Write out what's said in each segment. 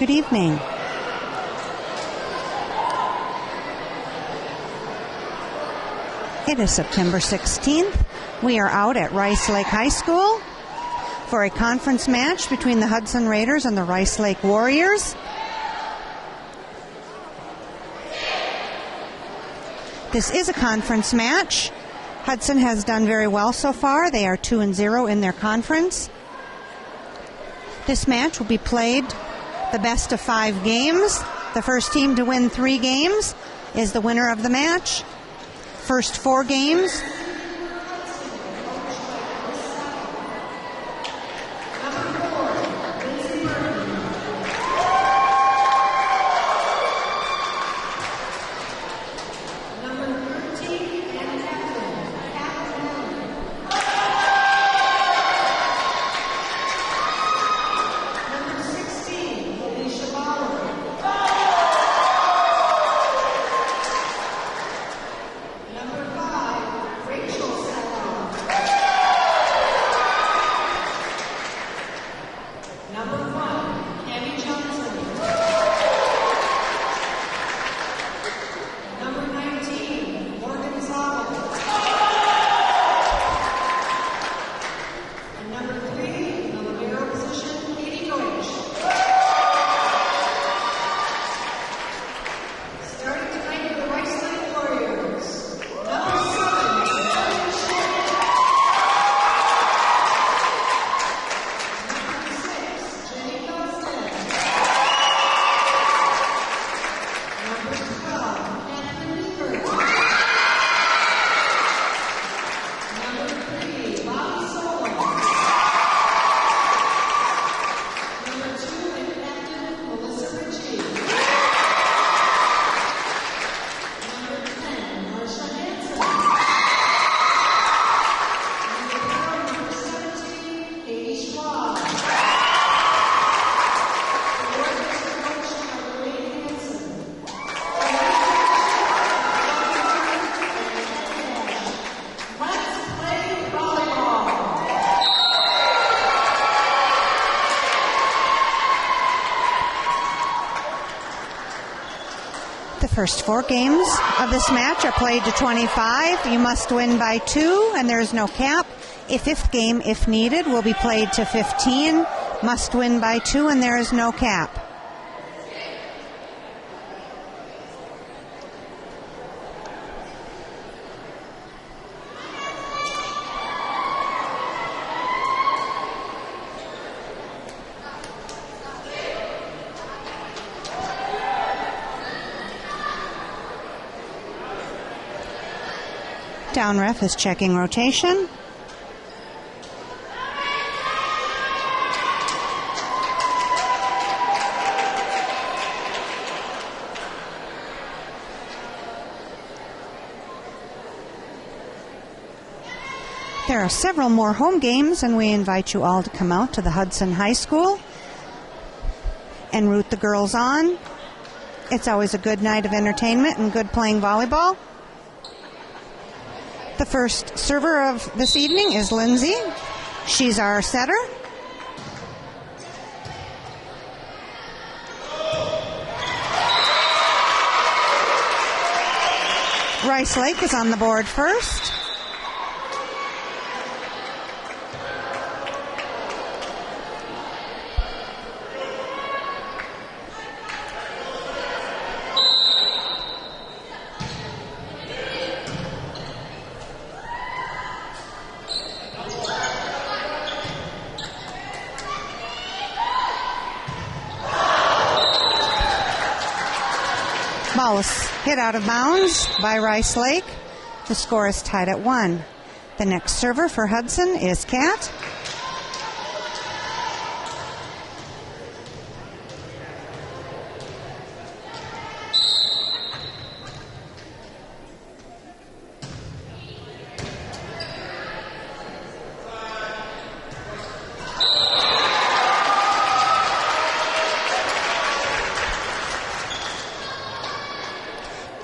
Good evening. It is September 16th. We are out at Rice Lake High School for a conference match between the Hudson Raiders and the Rice Lake Warriors. This is a conference match. Hudson has done very well so far. They are 2-0 in their conference. This match will be played the best of 5 games. The first team to win 3 games is the winner of the match. First 4 games. First 4 games of this match are played to 25. You must win by 2, and there is no cap. A 5th game, if needed, will be played to 15. Must win by 2, and there is no cap. Down ref is checking rotation. There are several more home games, and we invite you all to come out to the Hudson High School and root the girls on. It's always a good night of entertainment and good playing volleyball. The first server of this evening is Lindsay. She's our setter. Rice Lake is on the board first. Ball is hit out of bounds by Rice Lake. The score is tied at 1. The next server for Hudson is Kat.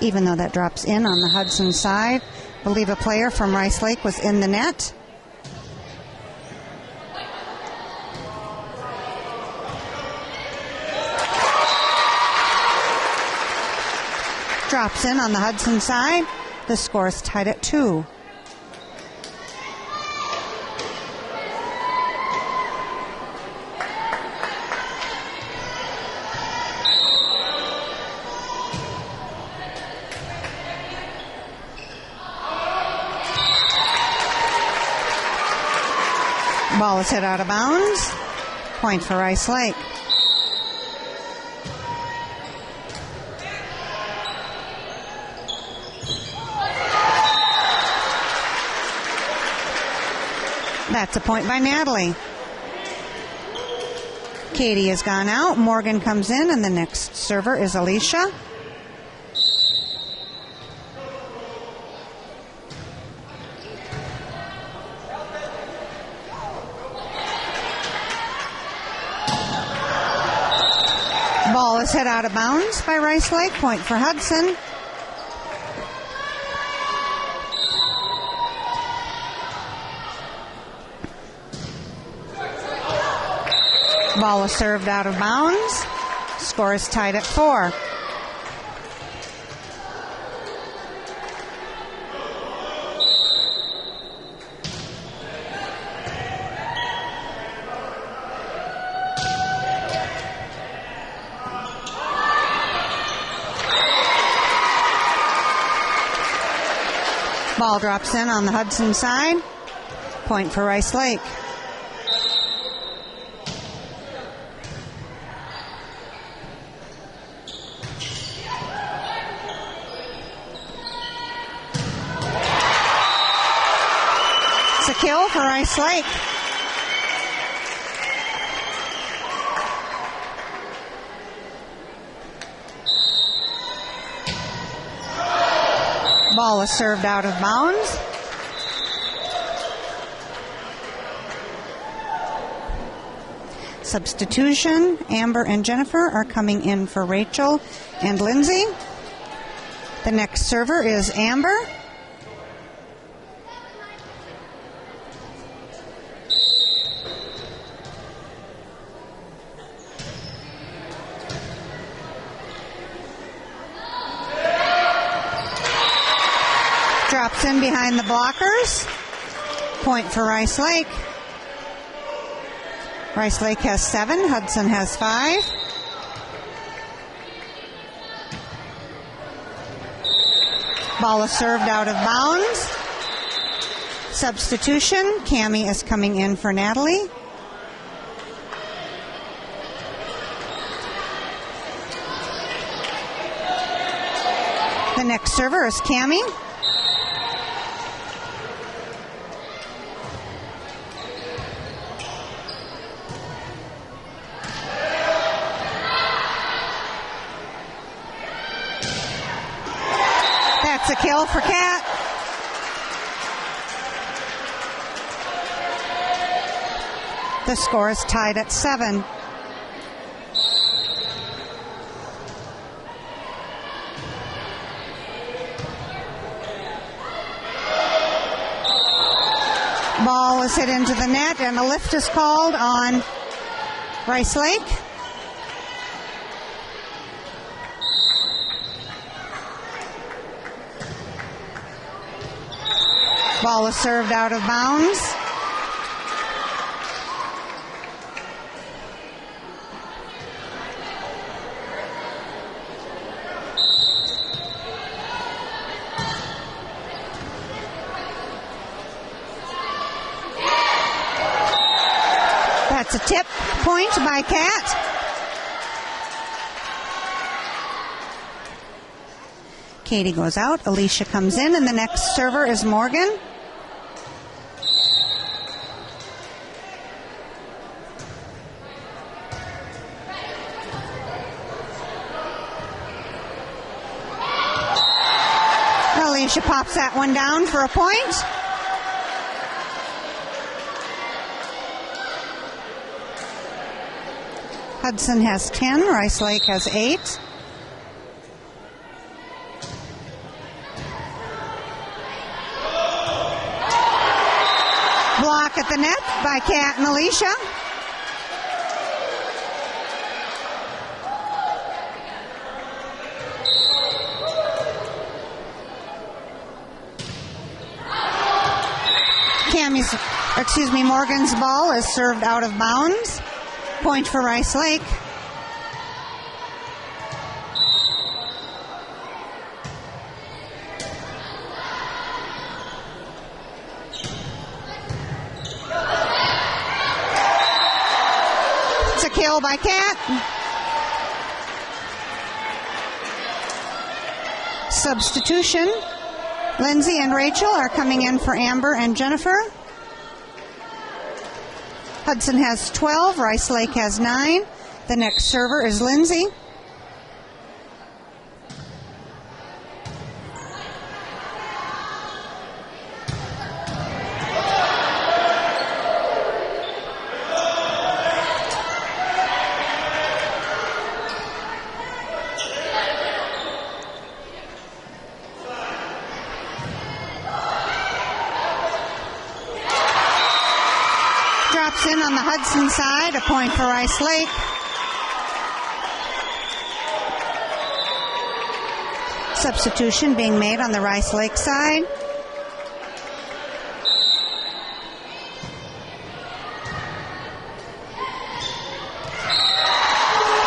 Even though that drops in on the Hudson side, I believe a player from Rice Lake was in the net. Drops in on the Hudson side. The score is tied at 2. Ball is hit out of bounds. Point for Rice Lake. That's a point by Natalie. Katie has gone out. Morgan comes in, and the next server is Alicia. Ball is hit out of bounds by Rice Lake. Point for Hudson. Ball is served out of bounds. Score is tied at 4. Ball drops in on the Hudson side. Point for Rice Lake. It's a kill for Rice Lake. Ball is served out of bounds. Substitution. Amber and Jennifer are coming in for Rachel and Lindsay. The next server is Amber. Drops in behind the blockers. Point for Rice Lake. Rice Lake has 7. Hudson has 5. Ball is served out of bounds. Substitution. Cammie is coming in for Natalie. The next server is Cammie. That's a kill for Kat. The score is tied at 7. Ball is hit into the net, and a lift is called on Rice Lake. Ball is served out of bounds. That's a tip point by Kat. Katie goes out. Alicia comes in, and the next server is Morgan. Alicia pops that one down for a point. Hudson has 10. Rice Lake has 8. Block at the net by Kat and Alicia. Morgan's ball is served out of bounds. Point for Rice Lake. It's a kill by Kat. Substitution. Lindsay and Rachel are coming in for Amber and Jennifer. Hudson has 12. Rice Lake has 9. The next server is Lindsay. Drops in on the Hudson side, a point for Rice Lake. Substitution being made on the Rice Lake side.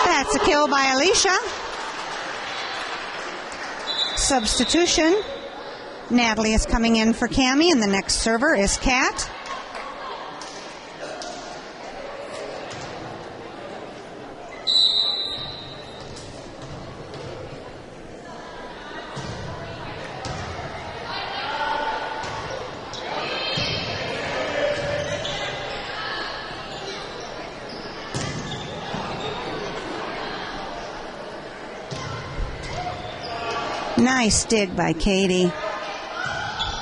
That's a kill by Alicia. Substitution. Natalie is coming in for Cammie, and the next server is Kat. Nice dig by Katie.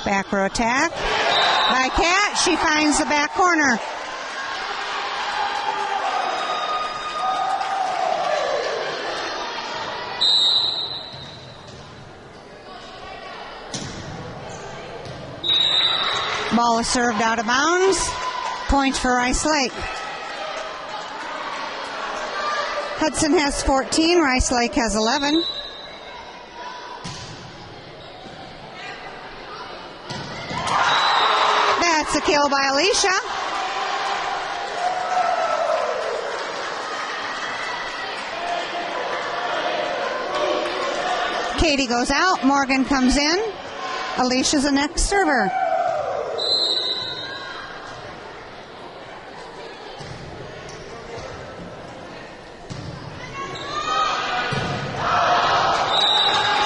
Back row attack by Kat. She finds the back corner. Ball is served out of bounds. Point for Rice Lake. Hudson has 14. Rice Lake has 11. That's a kill by Alicia. Katie goes out. Morgan comes in. Alicia's the next server.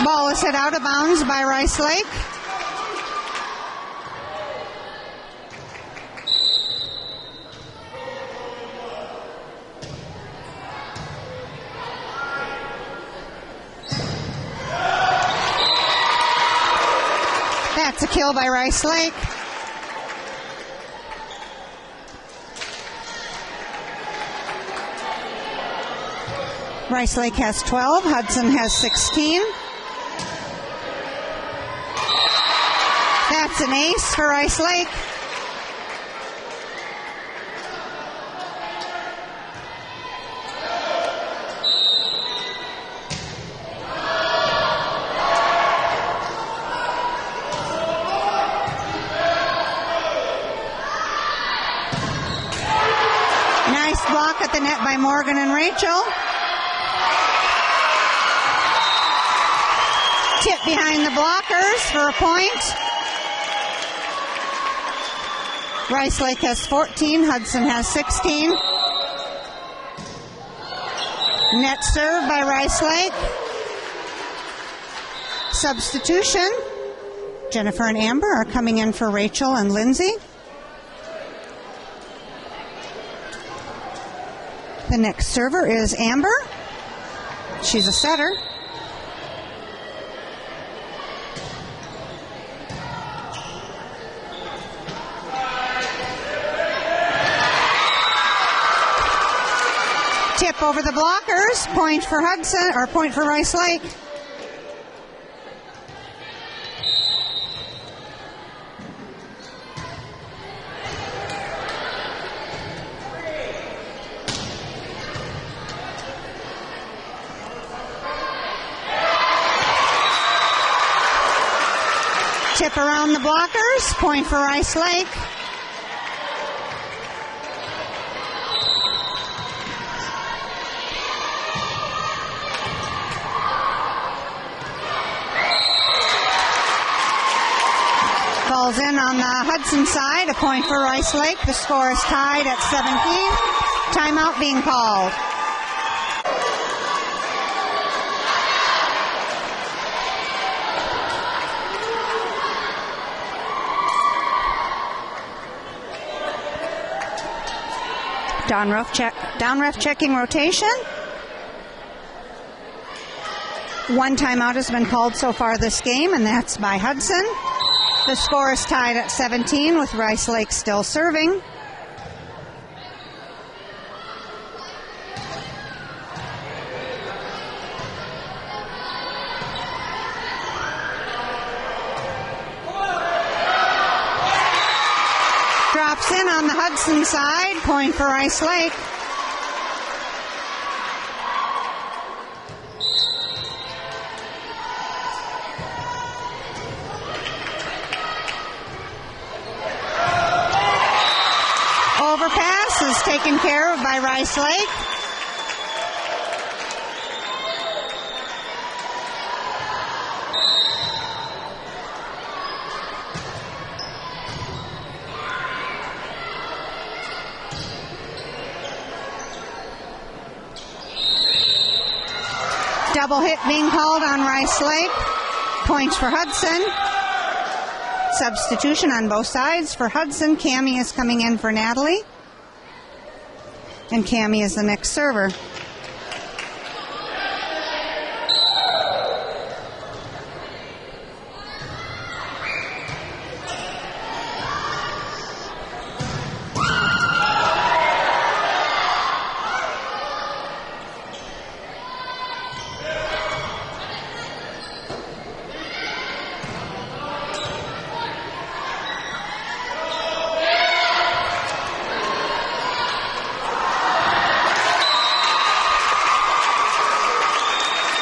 Ball is hit out of bounds by Rice Lake. That's a kill by Rice Lake. Rice Lake has 12. Hudson has 16. That's an ace for Rice Lake. block at the net by Morgan and Rachel. Tip behind the blockers for a point. Rice Lake has 14, Hudson has 16. Net serve by Rice Lake. Substitution. Jennifer and Amber are coming in for Rachel and Lindsay. The next server is Amber. She's a setter. Tip over the blockers. Point for Hudson, or point for Rice Lake. Tip around the blockers. Point for Rice Lake. Falls in on the Hudson side, a point for Rice Lake. The score is tied at 17. Timeout being called. Down ref checking rotation. One timeout has been called so far this game, and that's by Hudson. The score is tied at 17 with Rice Lake still serving. Drops in on the Hudson side, point for Rice Lake. Overpass is taken care of by Rice Lake. Double hit being called on Rice Lake. Points for Hudson. Substitution on both sides for Hudson. Cammie is coming in for Natalie. And Cammie is the next server.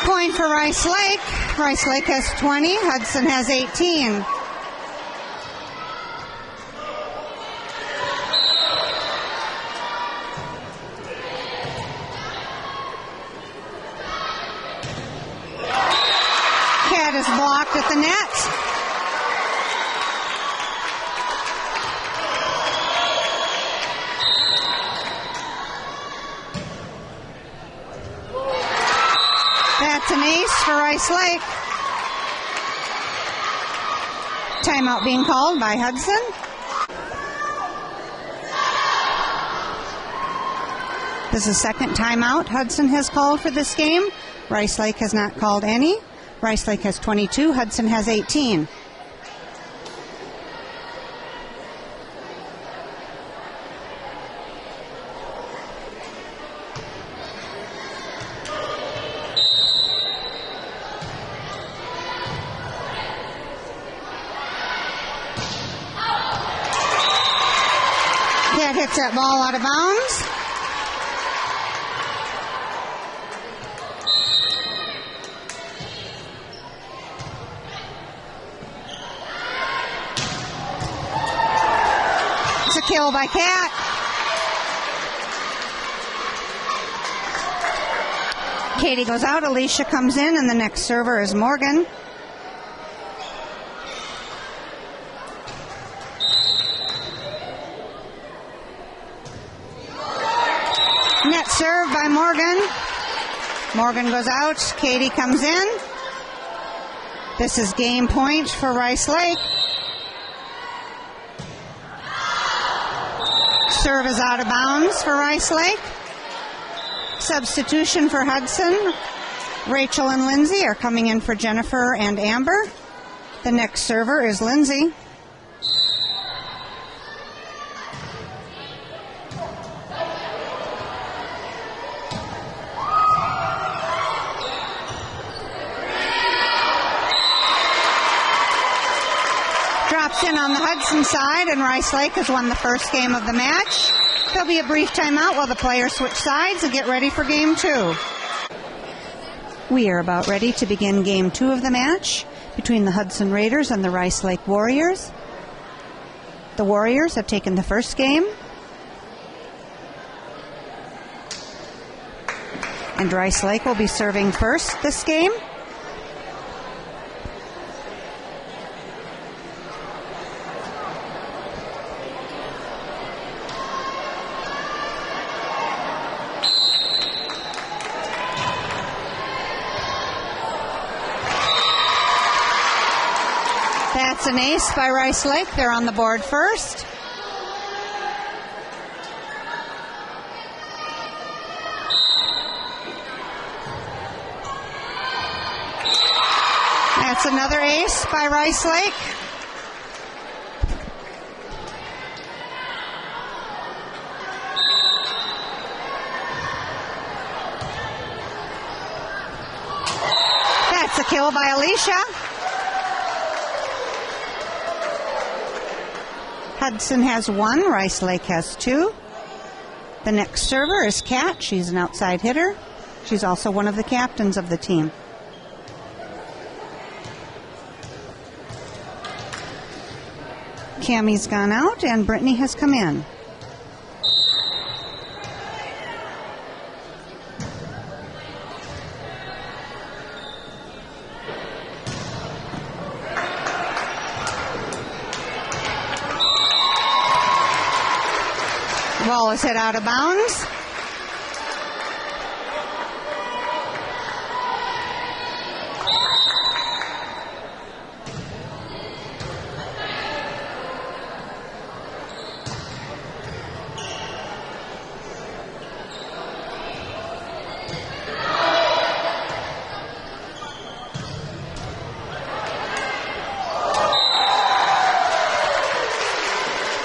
Point for Rice Lake. Rice Lake has 20. Hudson has 18. Cat is blocked at the net. That's an ace for Rice Lake. Timeout being called by Hudson. This is the second timeout Hudson has called for this game. Rice Lake has not called any. Rice Lake has 22. Hudson has 18. Cat hits that ball out of bounds. It's a kill by Cat. Katie goes out, Alicia comes in, and the next server is Morgan. Net serve by Morgan. Morgan goes out, Katie comes in. This is game point for Rice Lake. Serve is out of bounds for Rice Lake. Substitution for Hudson. Rachel and Lindsay are coming in for Jennifer and Amber. The next server is Lindsay. Drops in on the Hudson side, and Rice Lake has won the first game of the match. There'll be a brief timeout while the players switch sides and get ready for game 2. We are about ready to begin game 2 of the match between the Hudson Raiders and the Rice Lake Warriors. The Warriors have taken the first game, and Rice Lake will be serving first this game. That's an ace by Rice Lake. They're on the board first. That's another ace by Rice Lake. That's a kill by Alicia. Hudson has 1, Rice Lake has 2. The next server is Kat. She's an outside hitter. She's also one of the captains of the team. Cammie's gone out and Brittany has come in. Ball is hit out of bounds.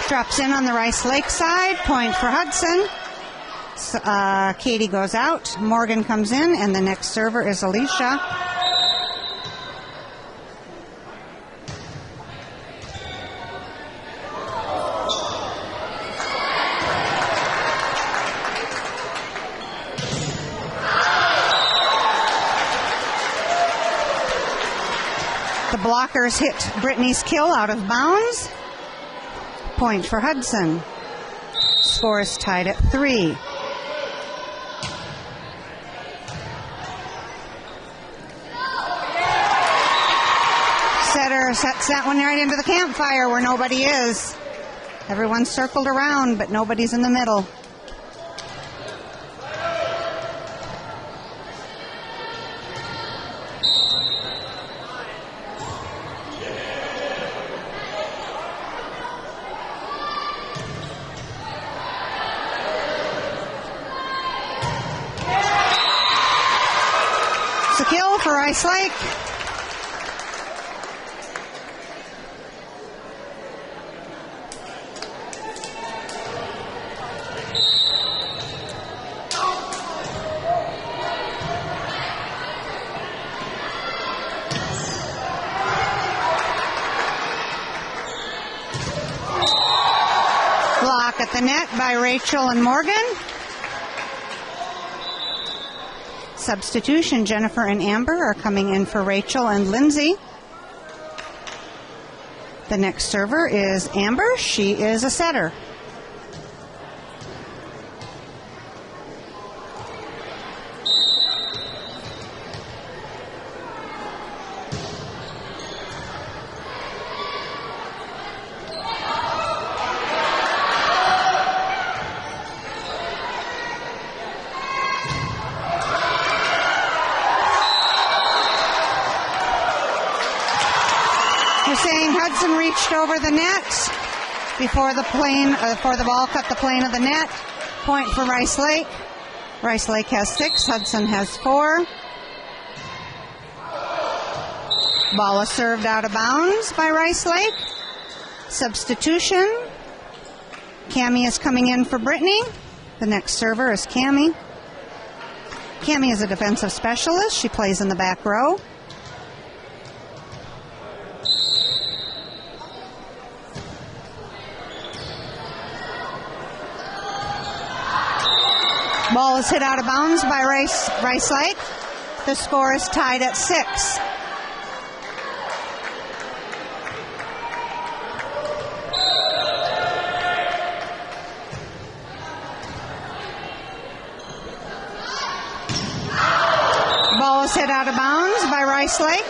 Drops in on the Rice Lake side. Point for Hudson. Katie goes out. Morgan comes in, and the next server is Alicia. The blockers hit Brittany's kill out of bounds. Point for Hudson. Score is tied at 3. Setter sets that one right into the campfire where nobody is. Everyone's circled around, but nobody's in the middle. It's a kill for Rice Lake. Block at the net by Rachel and Morgan. Substitution, Jennifer and Amber are coming in for Rachel and Lindsay. The next server is Amber. She is a setter. Hudson reached over the net before the ball cut the plane of the net. Point for Rice Lake. Rice Lake has 6. Hudson has 4. Ball is served out of bounds by Rice Lake. Substitution. Cammie is coming in for Brittany. The next server is Cammie. Cammie is a defensive specialist. She plays in the back row. Ball is hit out of bounds by Rice Lake. The score is tied at 6. Ball is hit out of bounds by Rice Lake.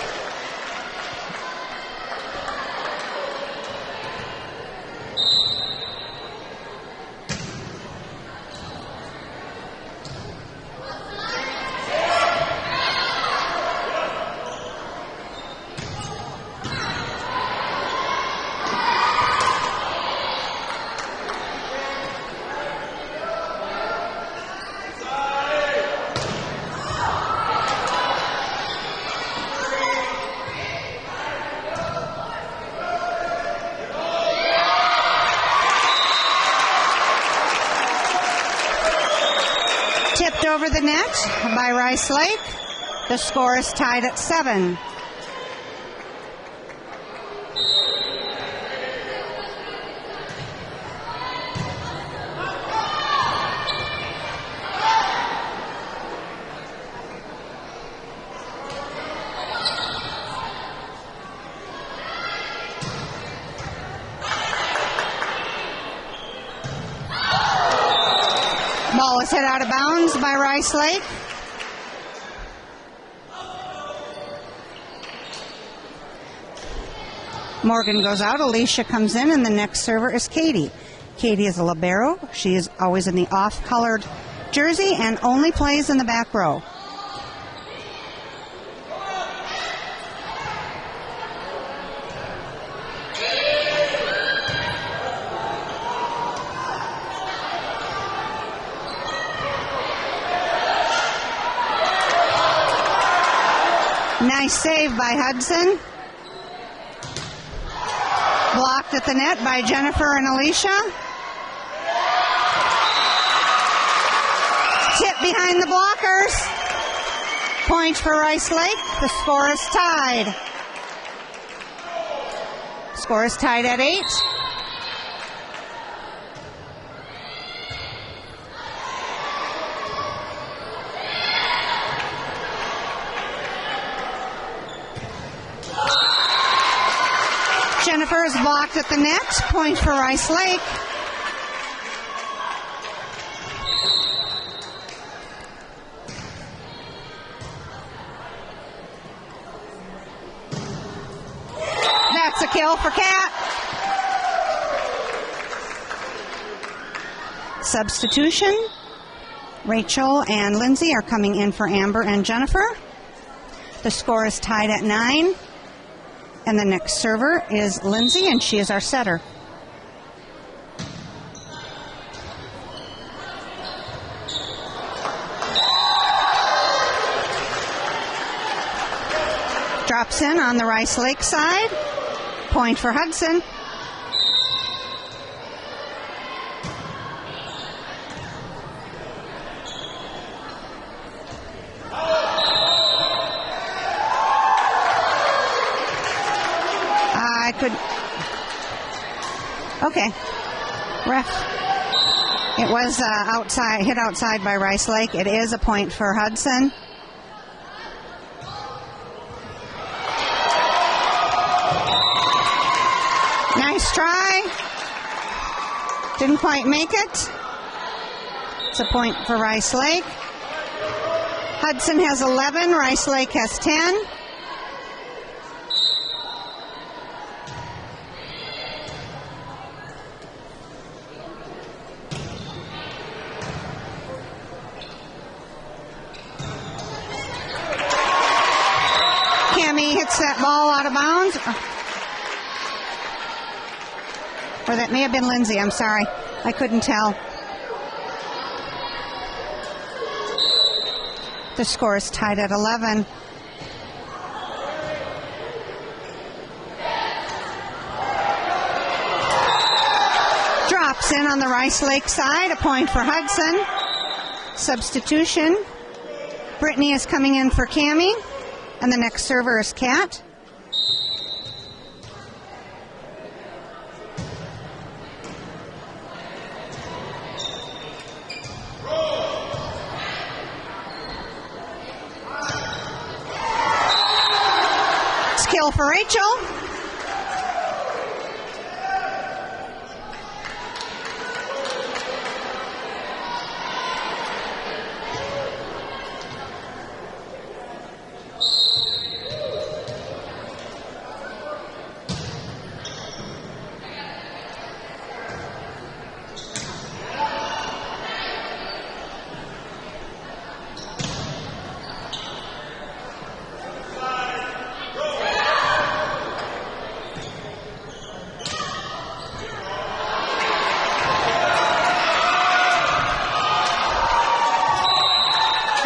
Tipped over the net by Rice Lake. The score is tied at 7. Ball is hit out of bounds by Rice Lake. Morgan goes out, Alicia comes in, and the next server is Katie. Katie is a libero. She is always in the off-colored jersey and only plays in the back row. Nice save by Hudson. Blocked at the net by Jennifer and Alicia. Tip behind the blockers. Point for Rice Lake. The score is tied. Score is tied at 8. Jennifer is blocked at the net. Point for Rice Lake. That's a kill for Kat. Substitution. Rachel and Lindsay are coming in for Amber and Jennifer. The score is tied at 9. And the next server is Lindsay, and she is our setter. Drops in on the Rice Lake side. Point for Hudson. Okay. Ref. It was hit outside by Rice Lake. It is a point for Hudson. Nice try. Didn't quite make it. It's a point for Rice Lake. Hudson has 11. Rice Lake has 10. Hits that ball out of bounds. Or that may have been Lindsay, I'm sorry. I couldn't tell. The score is tied at 11. Drops in on the Rice Lake side, a point for Hudson. Substitution. Brittany is coming in for Cammie, and the next server is Kat. Skill for Rachel.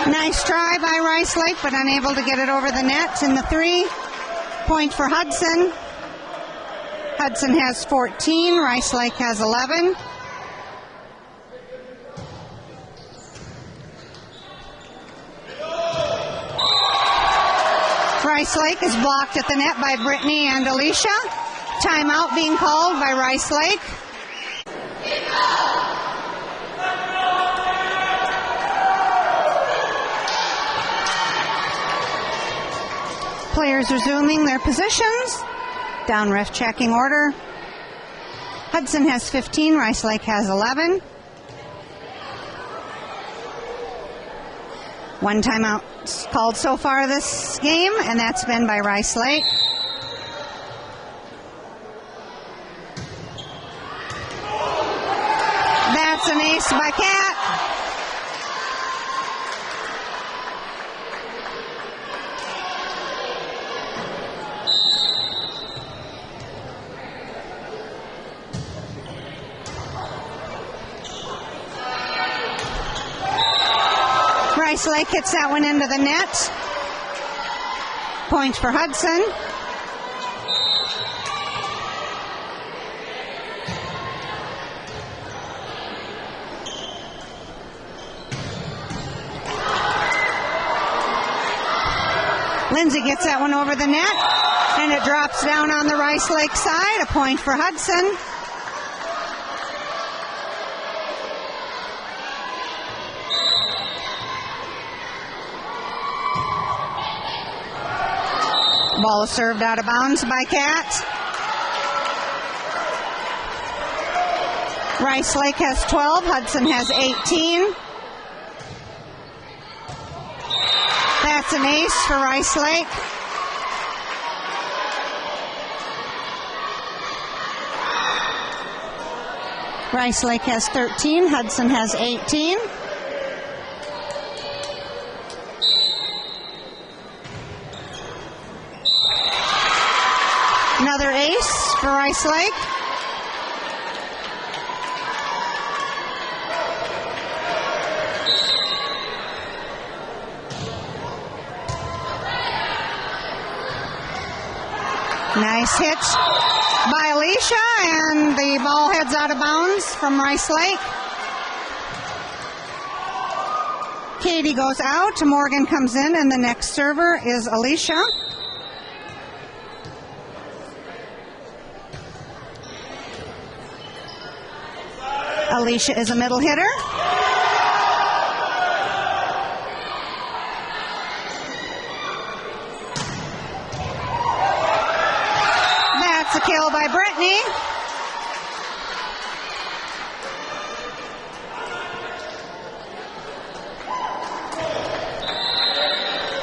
Nice try by Rice Lake, but unable to get it over the net in the 3. Point for Hudson. Hudson has 14, Rice Lake has 11. Rice Lake is blocked at the net by Brittany and Alicia. Timeout being called by Rice Lake. Players resuming their positions. Down ref checking order. Hudson has 15, Rice Lake has 11. One timeout called so far this game, and that's been by Rice Lake. That's an ace by Kat. Rice Lake hits that one into the net. Point for Hudson. Lindsay gets that one over the net, and it drops down on the Rice Lake side. A point for Hudson. Ball is served out of bounds by Kat. Rice Lake has 12, Hudson has 18. That's an ace for Rice Lake. Rice Lake has 13, Hudson has 18. Another ace for Rice Lake. Nice hit by Alicia, and the ball heads out of bounds from Rice Lake. Katie goes out, Morgan comes in, and the next server is Alicia. Alicia is a middle hitter. That's a kill by Brittany.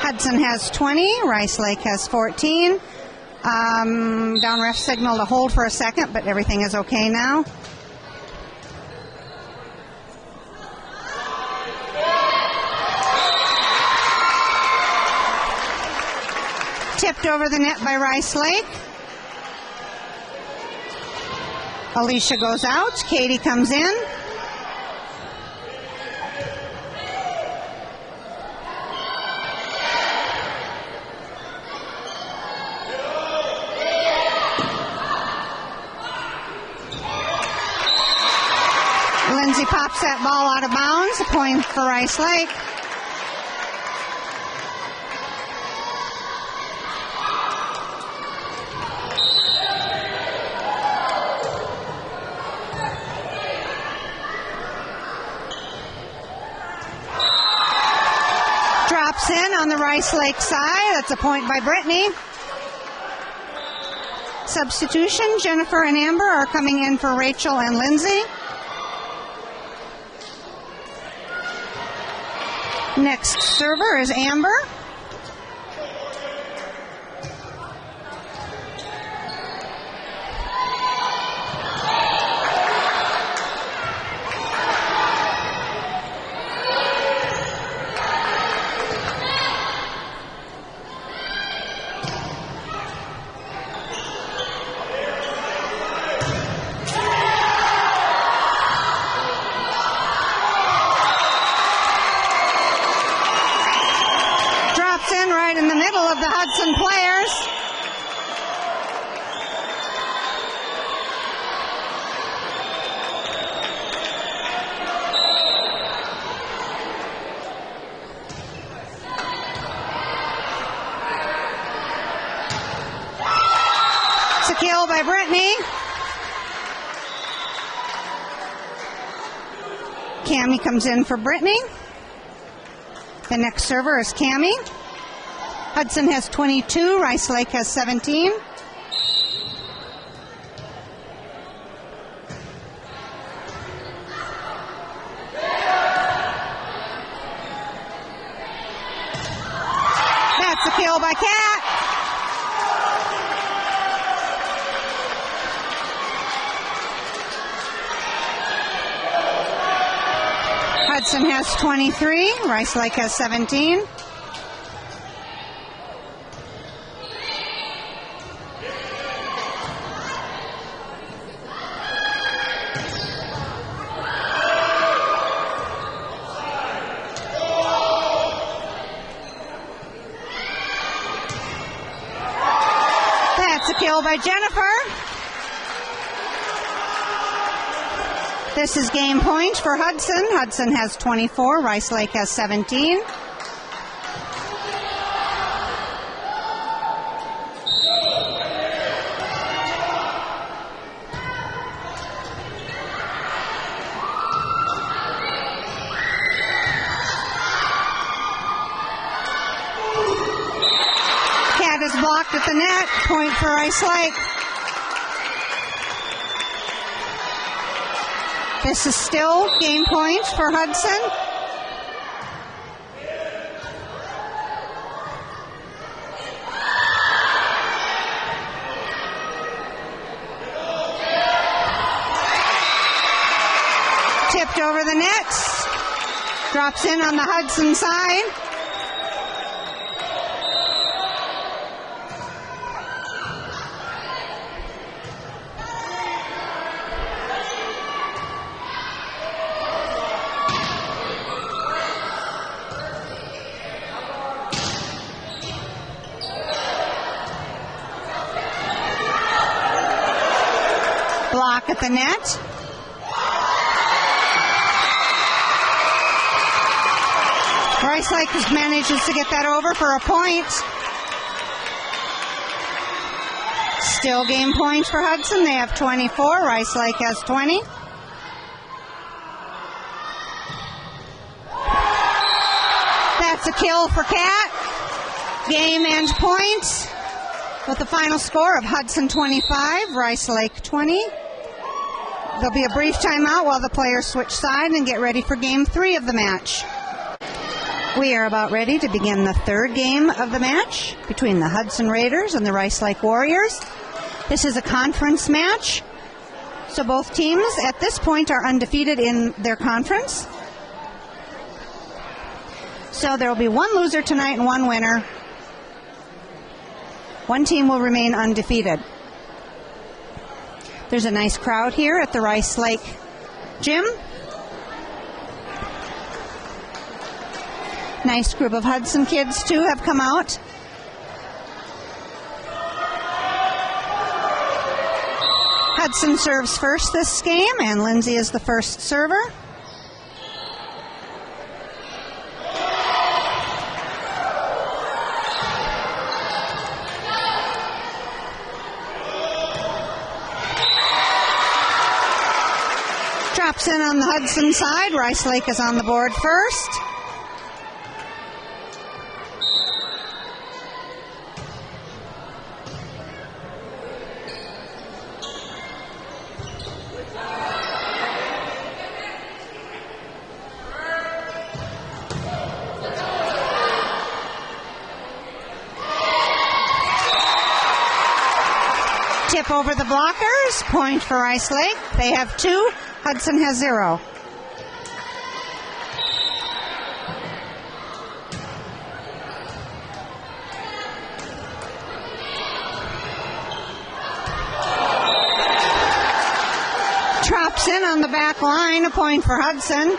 Hudson has 20, Rice Lake has 14. Down ref signal to hold for a second, but everything is okay now. Tipped over the net by Rice Lake. Alicia goes out. Katie comes in. Lindsay pops that ball out of bounds. A point for Rice Lake. Drops in on the Rice Lake side. That's a point by Brittany. Substitution, Jennifer and Amber are coming in for Rachel and Lindsay. Next server is Amber. Right in the middle of the Hudson players. It's a kill by Brittany. Cammie comes in for Brittany. The next server is Cammie. Hudson has 22, Rice Lake has 17. That's a kill by Kat. Hudson has 23, Rice Lake has 17. That's a kill by Jennifer. This is game point for Hudson. Hudson has 24, Rice Lake has 17. Cat is blocked at the net. Point for Rice Lake. This is still game point for Hudson. Tipped over the net. Drops in on the Hudson side. Block at the net. Rice Lake manages to get that over for a point. Still game point for Hudson. They have 24. Rice Lake has 20. That's a kill for Kat. Game end point with the final score of Hudson 25, Rice Lake 20. There'll be a brief timeout while the players switch side and get ready for game 3 of the match. We are about ready to begin the third game of the match between the Hudson Raiders and the Rice Lake Warriors. This is a conference match, so both teams at this point are undefeated in their conference. So there will be one loser tonight and one winner. One team will remain undefeated. There's a nice crowd here at the Rice Lake Gym. Nice group of Hudson kids, too, have come out. Hudson serves first this game, and Lindsay is the first server. Drops in on the Hudson side. Rice Lake is on the board first. Tip over the blockers. Point for Rice Lake. They have 2. Hudson has 0. Drops in on the back line. A point for Hudson.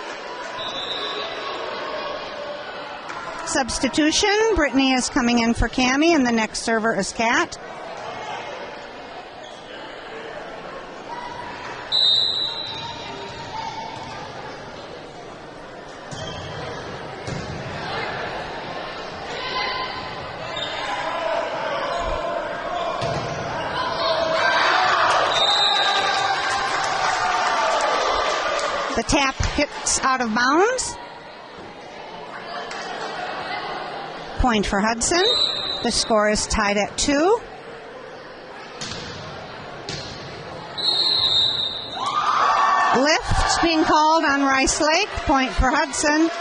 Substitution. Brittany is coming in for Cammie, and the next server is Kat. The tap hits out of bounds. Point for Hudson. The score is tied at 2. Lift being called on Rice Lake. Point for Hudson.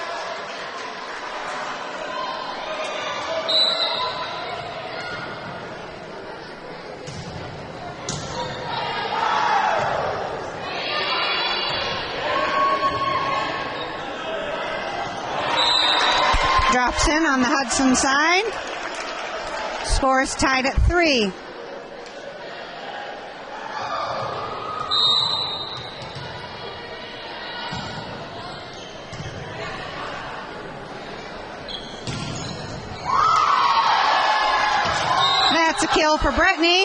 Drops in on the Hudson side. Score is tied at 3. That's a kill for Brittany.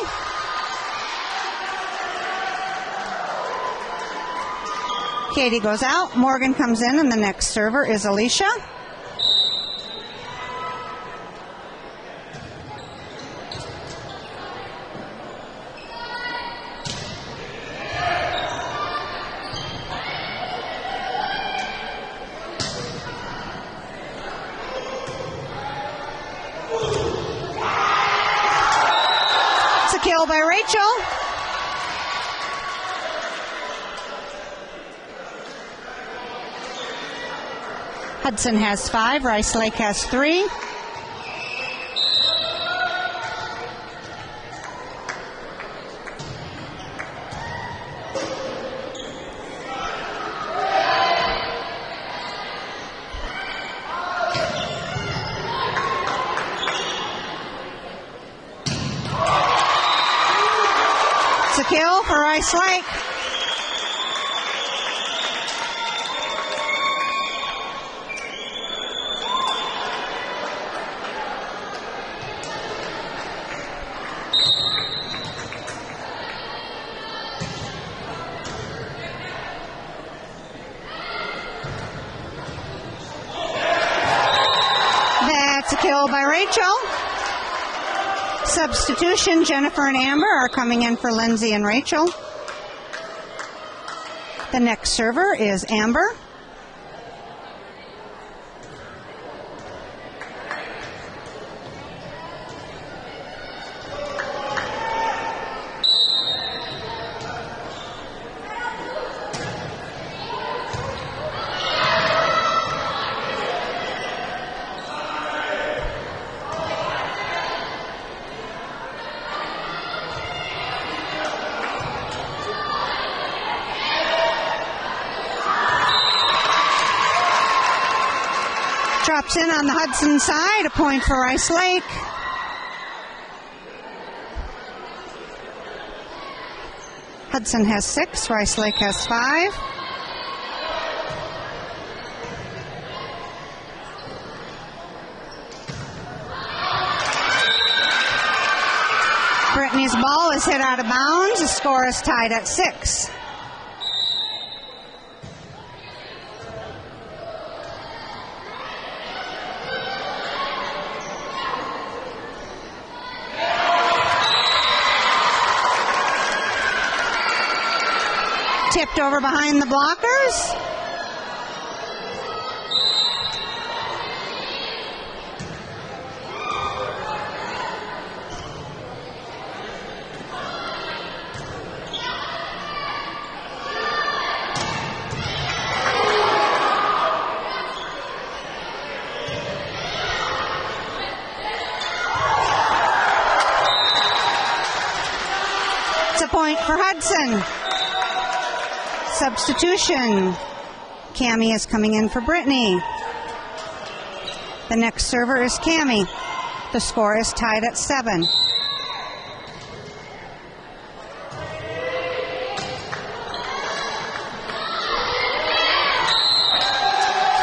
Katie goes out. Morgan comes in, and the next server is Alicia. Kill by Rachel. Hudson has 5. Rice Lake has 3. It's a kill for Rice Lake. That's a kill by Rachel. Substitution, Jennifer and Amber are coming in for Lindsay and Rachel. The next server is Amber. Drops in on the Hudson side, a point for Rice Lake. Hudson has 6, Rice Lake has 5. Brittany's ball is hit out of bounds. The score is tied at 6. Tipped over behind the blockers. It's a point for Hudson. Substitution. Cammie is coming in for Brittany. The next server is Cammie. The score is tied at 7.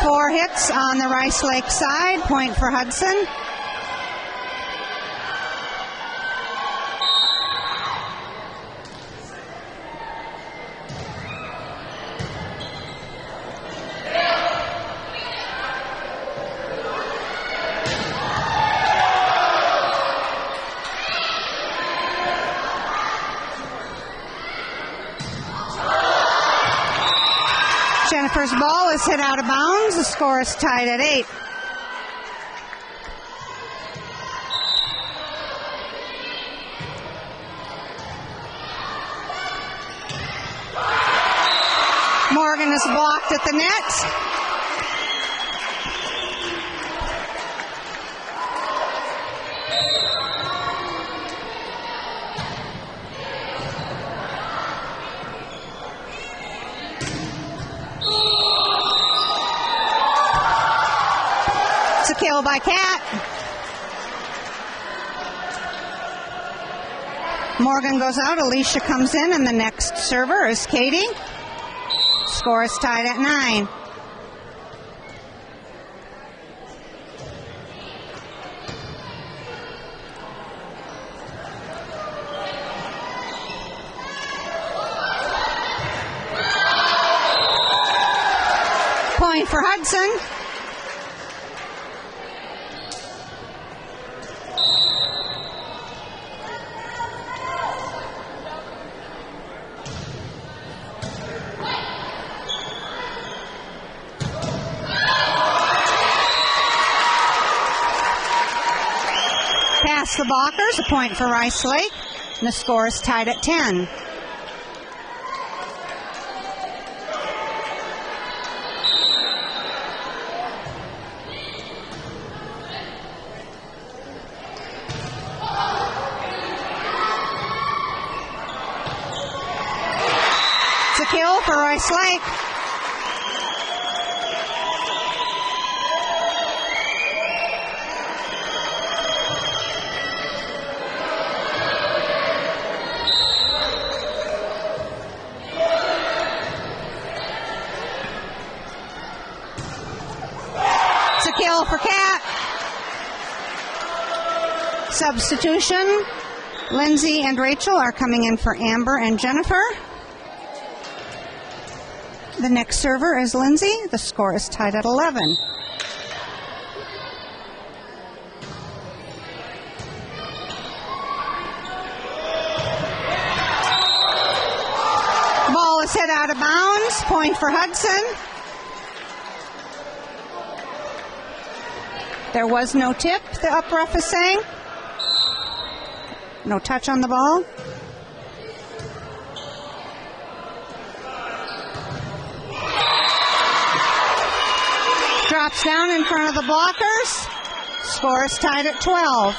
Four hits on the Rice Lake side. Point for Hudson. Jennifer's ball is hit out of bounds. The score is tied at 8. Morgan is blocked at the net. Kill by Cat. Morgan goes out, Alicia comes in, and the next server is Katie. Score is tied at 9. Point for Hudson. Past the blockers, a point for Rice Lake, and the score is tied at 10. It's a kill for Rice Lake. Kill for Cat. Substitution. Lindsay and Rachel are coming in for Amber and Jennifer. The next server is Lindsay. The score is tied at 11. Ball is hit out of bounds. Point for Hudson. There was no tip, the up ref is saying. No touch on the ball. Drops down in front of the blockers. Score is tied at 12.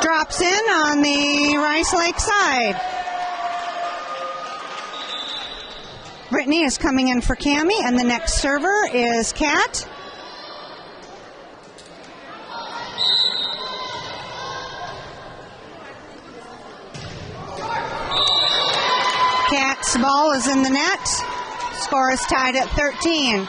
Drops in on the Rice Lake side. Brittany is coming in for Cammie, and the next server is Kat. ball is in the net. Score is tied at 13.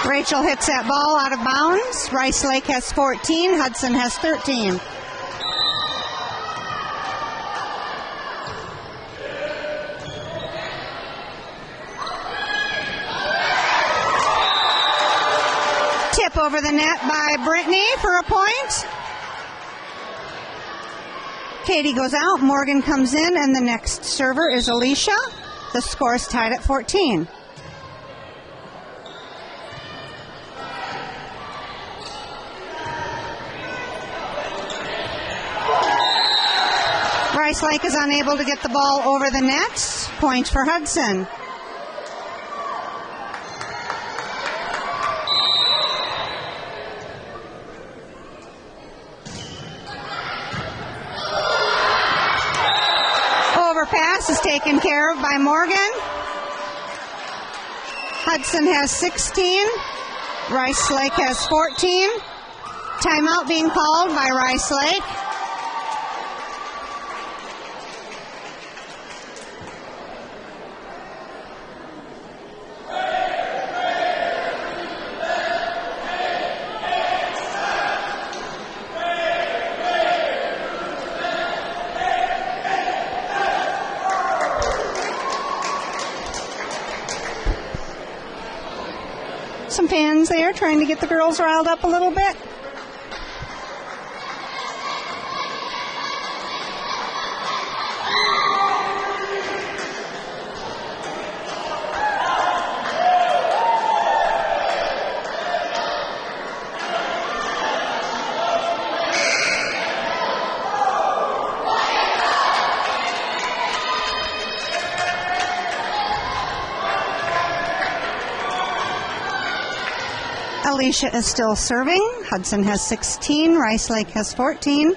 Rachel hits that ball out of bounds. Rice Lake has 14. Hudson has 13. Tip over the net by Brittany for a point. Katie goes out. Morgan comes in, and the next server is Alicia. The score is tied at 14. Rice Lake is unable to get the ball over the net. Point for Hudson. Overpass is taken care of by Morgan. Hudson has 16. Rice Lake has 14. Timeout being called by Rice Lake. Some fans there trying to get the girls riled up a little bit. Alicia is still serving. Hudson has 16. Rice Lake has 14.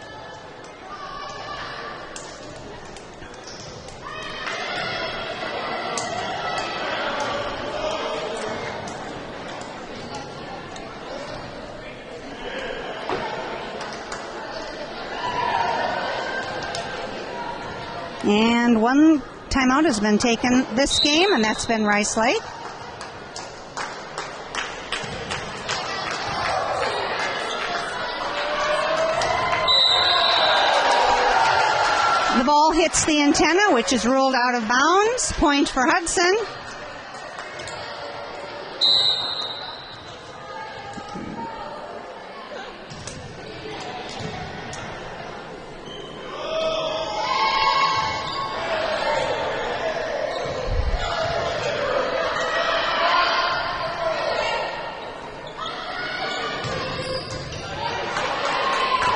And one timeout has been taken this game, and that's been Rice Lake. The ball hits the antenna, which is ruled out of bounds. Point for Hudson.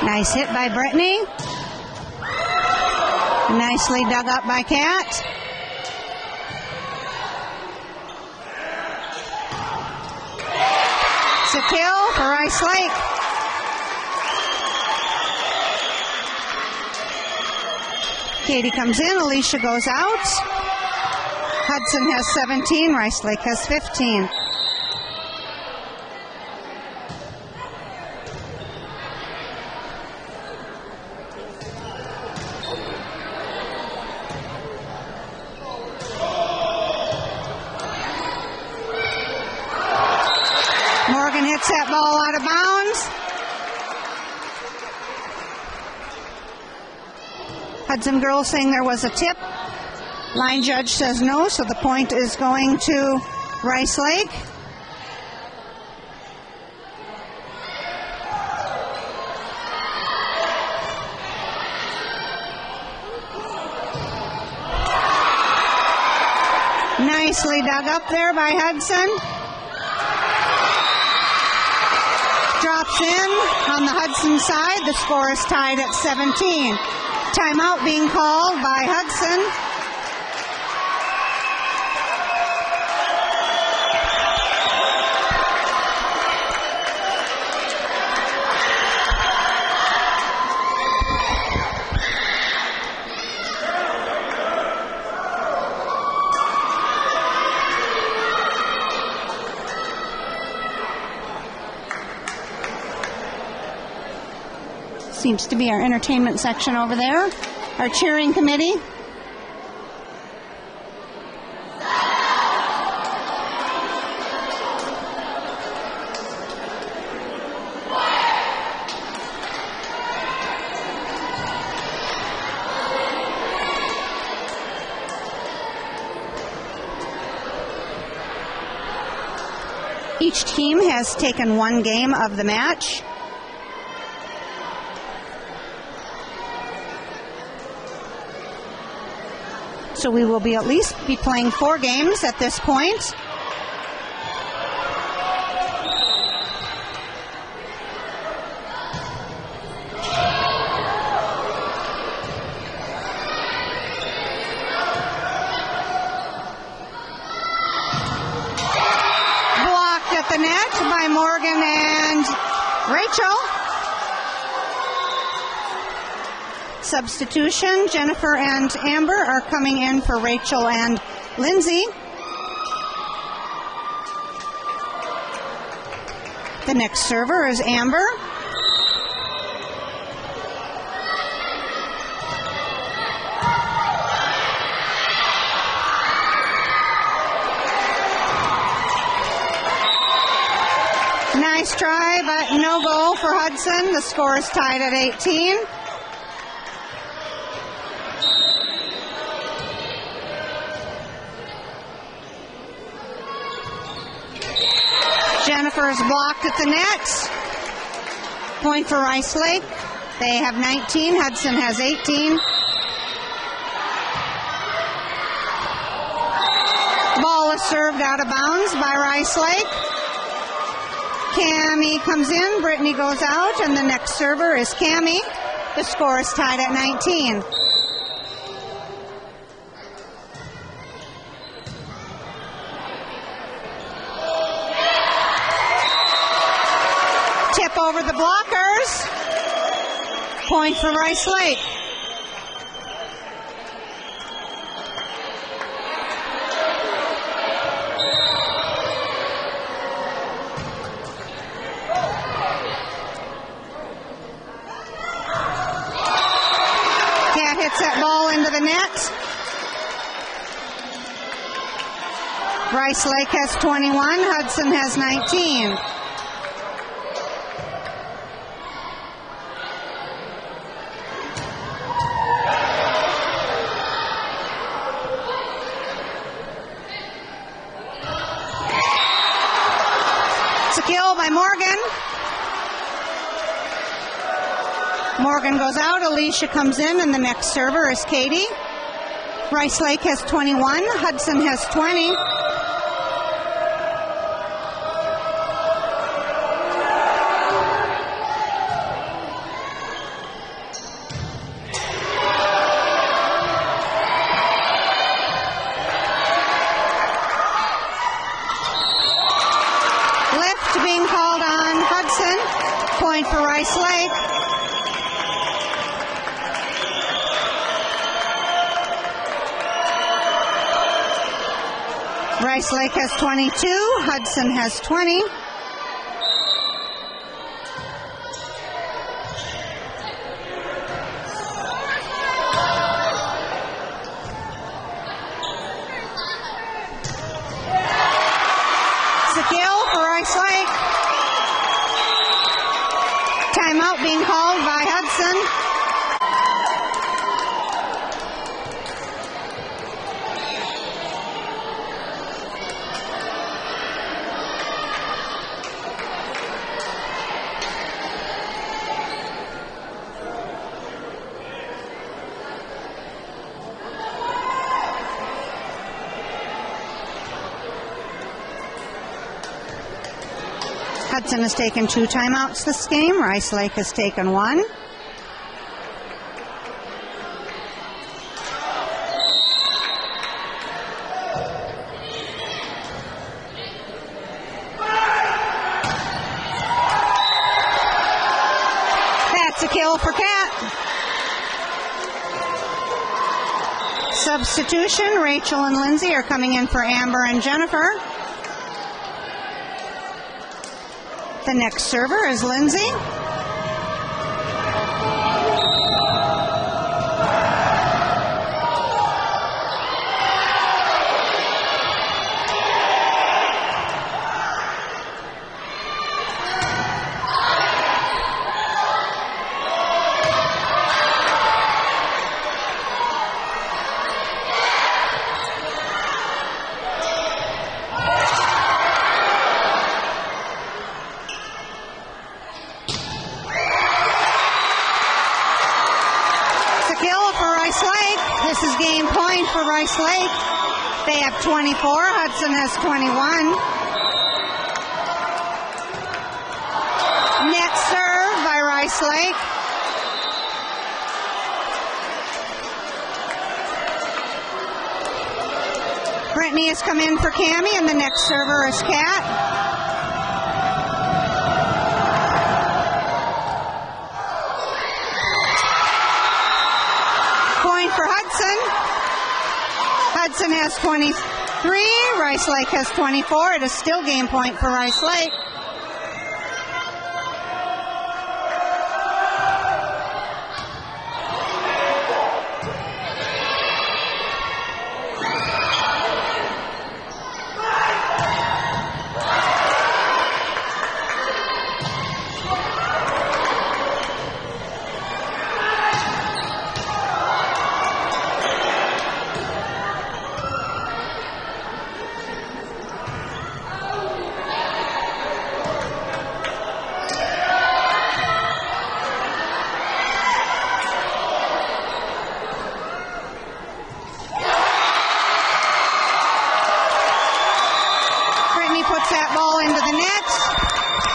Nice hit by Brittany. Nicely dug up by Kat. It's a kill for Rice Lake. Katie comes in, Alicia goes out. Hudson has 17, Rice Lake has 15. Morgan hits that ball out of bounds. Hudson girls saying there was a tip. Line judge says no, so the point is going to Rice Lake. Nicely dug up there by Hudson. Drops in on the Hudson side. The score is tied at 17. Timeout being called by Hudson. seems to be our entertainment section over there. Our cheering committee. Each team has taken one game of the match. So we will at least be playing 4 games at this point. At the net by Morgan and Rachel. Substitution, Jennifer and Amber are coming in for Rachel and Lindsay. The next server is Amber. Nice try, but no goal for Hudson. The score is tied at 18. Jennifer is blocked at the net. Point for Rice Lake. They have 19. Hudson has 18. Ball is served out of bounds by Rice Lake. Cammie comes in, Brittany goes out, and the next server is Cammie. The score is tied at 19. Tip over the blockers. Point for Rice Lake. Hits that ball into the net. Rice Lake has 21. Hudson has 19. It's a kill by Morgan. Morgan goes out, Alicia comes in, and the next server is Katie. Rice Lake has 21, Hudson has 20. Lift being called on Hudson. Point for Rice Lake. Rice Lake has 22, Hudson has 20. It's a kill for Rice Lake. Timeout being called by Hudson. Hudson has taken 2 timeouts this game. Rice Lake has taken 1. That's a kill for Kat. Substitution, Rachel and Lindsay are coming in for Amber and Jennifer. The next server is Lindsay. game point for Rice Lake. They have 24. Hudson has 21. Net serve by Rice Lake. Brittany has come in for Cammie, and the next server is Kat. Point for Hudson. Hudson has 23. Rice Lake has 24. It is still game point for Rice Lake.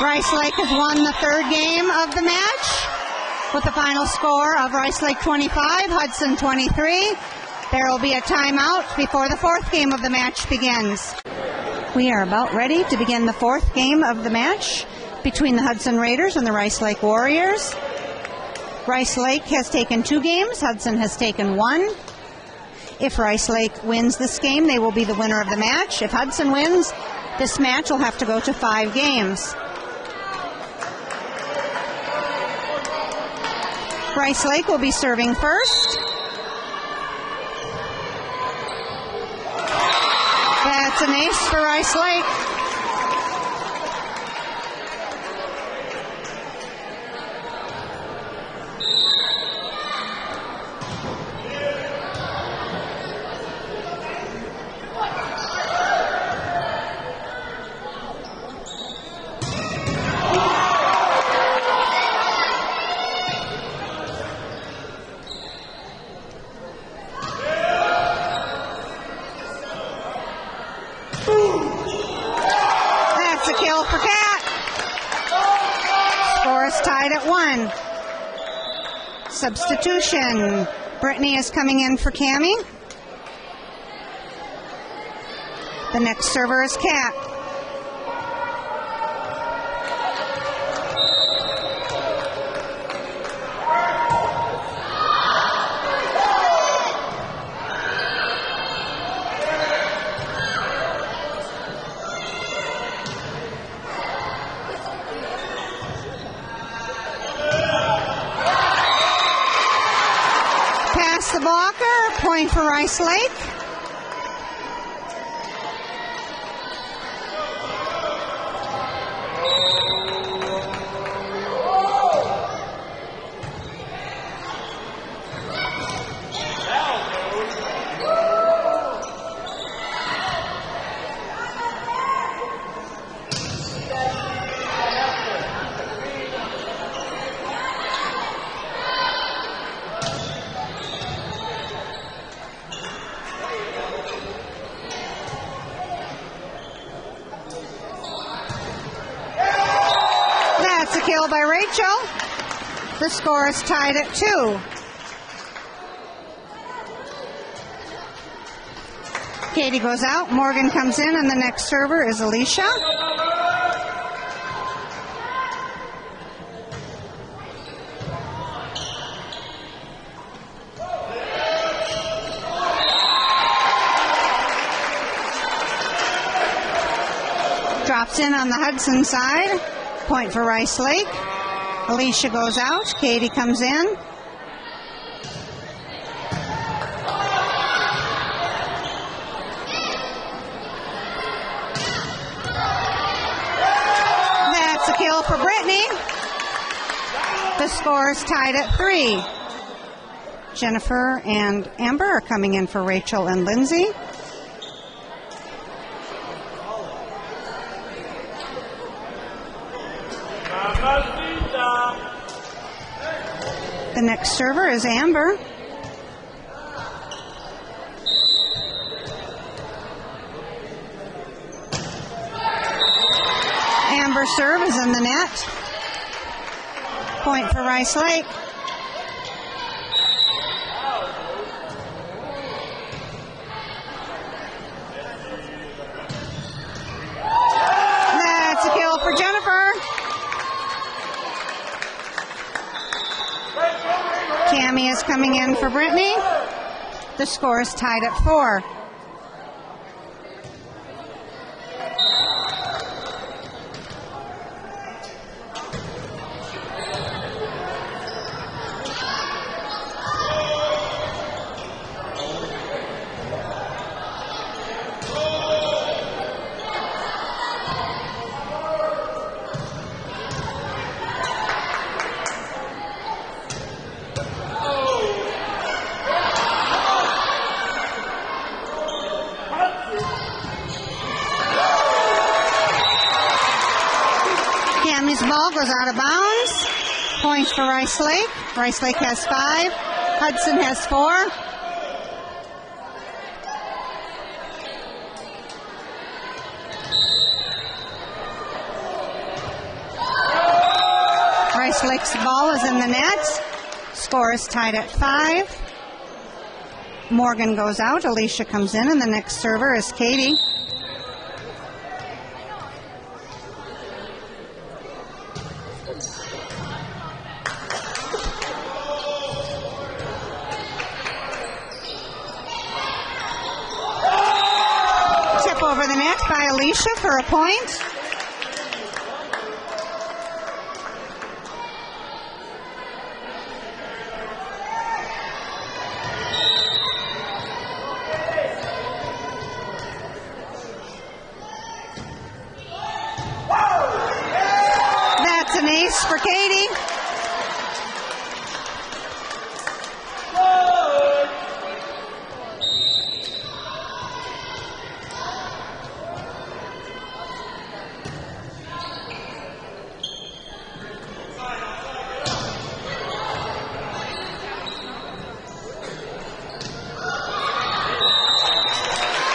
Rice Lake has won the third game of the match with the final score of Rice Lake 25, Hudson 23. There will be a timeout before the fourth game of the match begins. We are about ready to begin the fourth game of the match between the Hudson Raiders and the Rice Lake Warriors. Rice Lake has taken 2 games. Hudson has taken 1. If Rice Lake wins this game, they will be the winner of the match. If Hudson wins, this match will have to go to 5 games. Rice Lake will be serving first. That's an ace for Rice Lake. Substitution. Brittany is coming in for Cammie. The next server is Kat. The blocker, point for Rice Lake. Kill by Rachel. The score is tied at 2. Katie goes out, Morgan comes in, and the next server is Alicia. Drops in on the Hudson side. Point for Rice Lake. Alicia goes out. Katie comes in. That's a kill for Brittany. The score is tied at 3. Jennifer and Amber are coming in for Rachel and Lindsay. The next server is Amber. First serve is in the net. Point for Rice Lake. That's a kill for Jennifer. Cammie is coming in for Brittany. The score is tied at 4. Cammie's ball goes out of bounds. Point for Rice Lake. Rice Lake has 5. Hudson has 4. Rice Lake's ball is in the net. Score is tied at 5. Morgan goes out. Alicia comes in, and the next server is Katie. Tip over the net by Alicia for a point. That's an ace for Katie.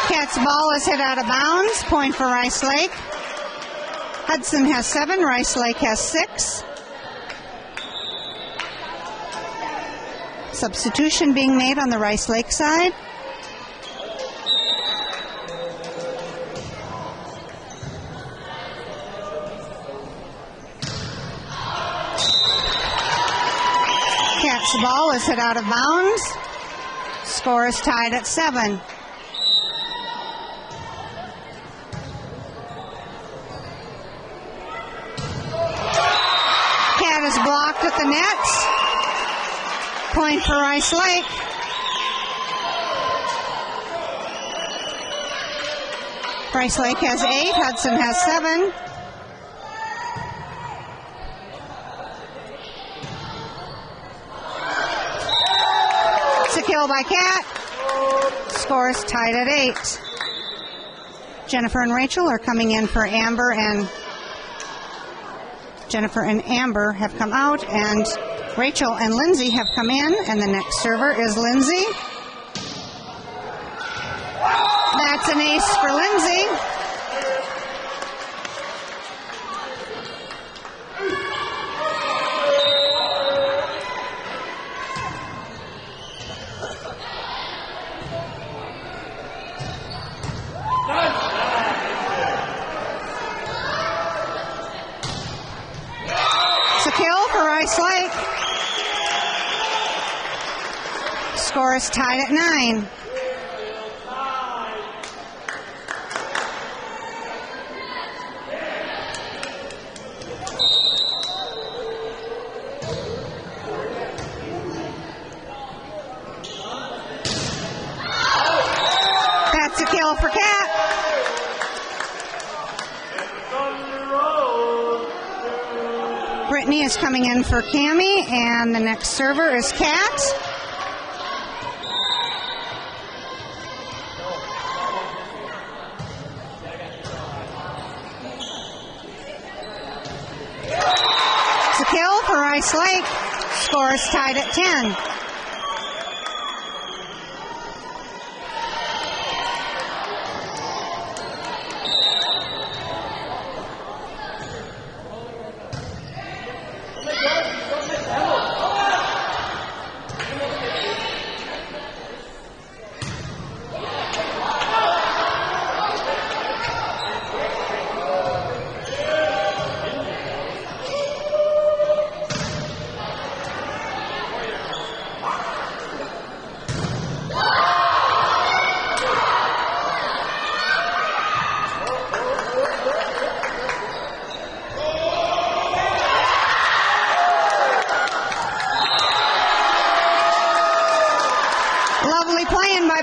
Cat's ball is hit out of bounds. Point for Rice Lake. Hudson has 7. Rice Lake has 6. Substitution being made on the Rice Lake side. Cat's ball is hit out of bounds. Score is tied at 7. Cat is blocked at the net. Point for Rice Lake. Rice Lake has 8. Hudson has 7. It's a kill by Cat. Score is tied at 8. Jennifer and Rachel are coming in for Amber, and Jennifer and Amber have come out, and Rachel and Lindsay have come in, and the next server is Lindsay. That's an ace for Lindsay. It's a kill for Rice Lake. Score is tied at 9. That's a kill for Cat. Brittany is coming in for Cammie, and the next server is Cat. It's a kill for Rice Lake. Score is tied at 10.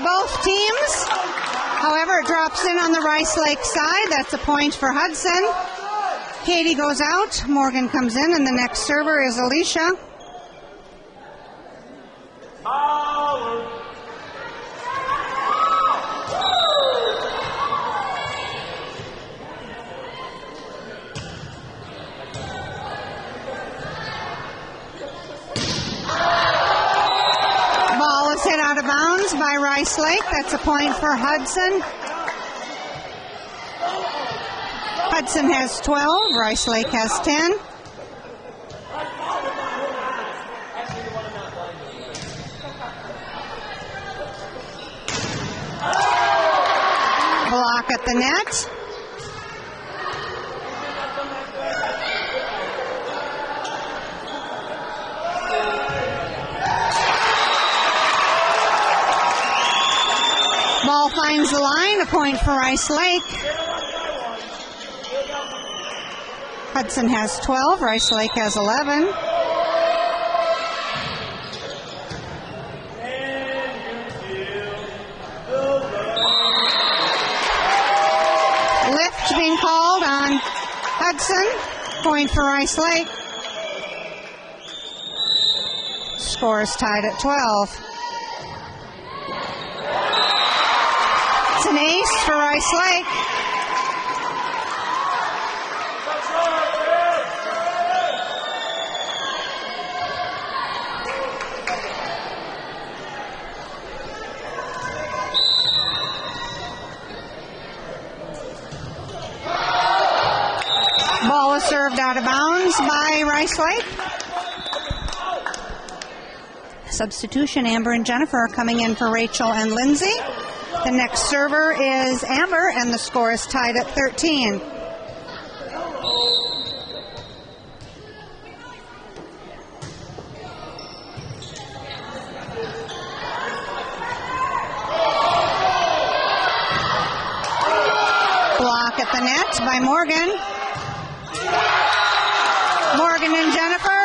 both teams. However, it drops in on the Rice Lake side. That's a point for Hudson. Katie goes out. Morgan comes in, and the next server is Alicia. Ball is hit out of bounds by Rice Lake. That's a point for Hudson. Hudson has 12. Rice Lake has 10. Block at the net. Ball finds the line, a point for Rice Lake. Hudson has 12, Rice Lake has 11. Lift being called on Hudson, point for Rice Lake. Score is tied at 12. It's an ace for Rice Lake. Ball is served out of bounds by Rice Lake. Substitution, Amber and Jennifer are coming in for Rachel and Lindsay. The next server is Amber, and the score is tied at 13. Block at the net by Morgan. Morgan and Jennifer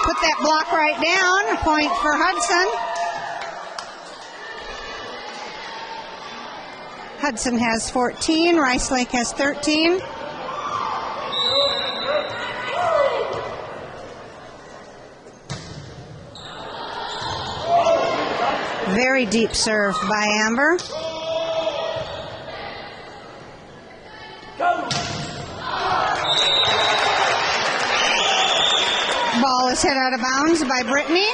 put that block right down. A point for Hudson. Hudson has 14. Rice Lake has 13. Very deep serve by Amber. Ball is hit out of bounds by Brittany.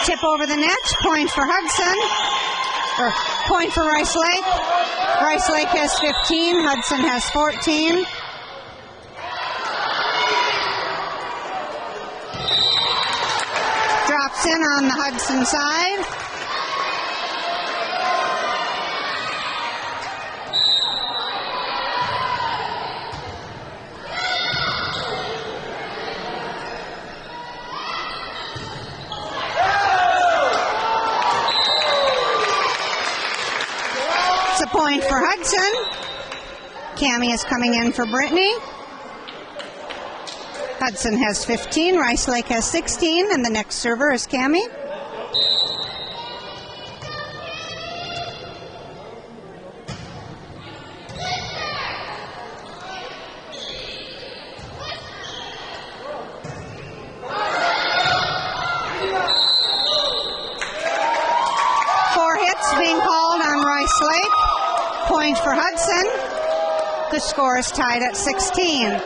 Tip over the net, point for Hudson, or point for Rice Lake. Rice Lake has 15, Hudson has 14. Drops in on the Hudson side. It's a point for Hudson. Cammie is coming in for Brittany. Hudson has 15, Rice Lake has 16, and the next server is Cammie. Four hits being called on Rice Lake. Point for Hudson. The score is tied at 16.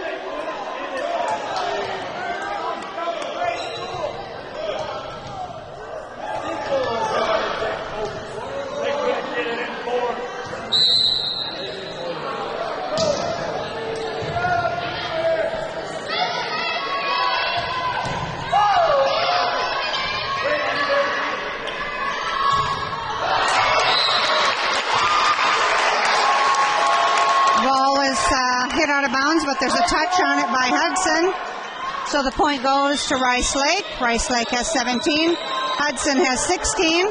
Hit out of bounds, but there's a touch on it by Hudson. So the point goes to Rice Lake. Rice Lake has 17. Hudson has 16.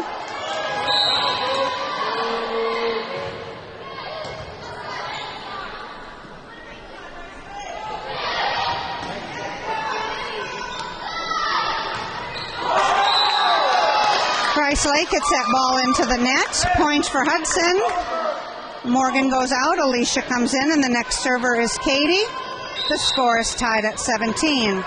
Rice Lake gets that ball into the net. Point for Hudson. Morgan goes out. Alicia comes in, and the next server is Katie. The score is tied at 17.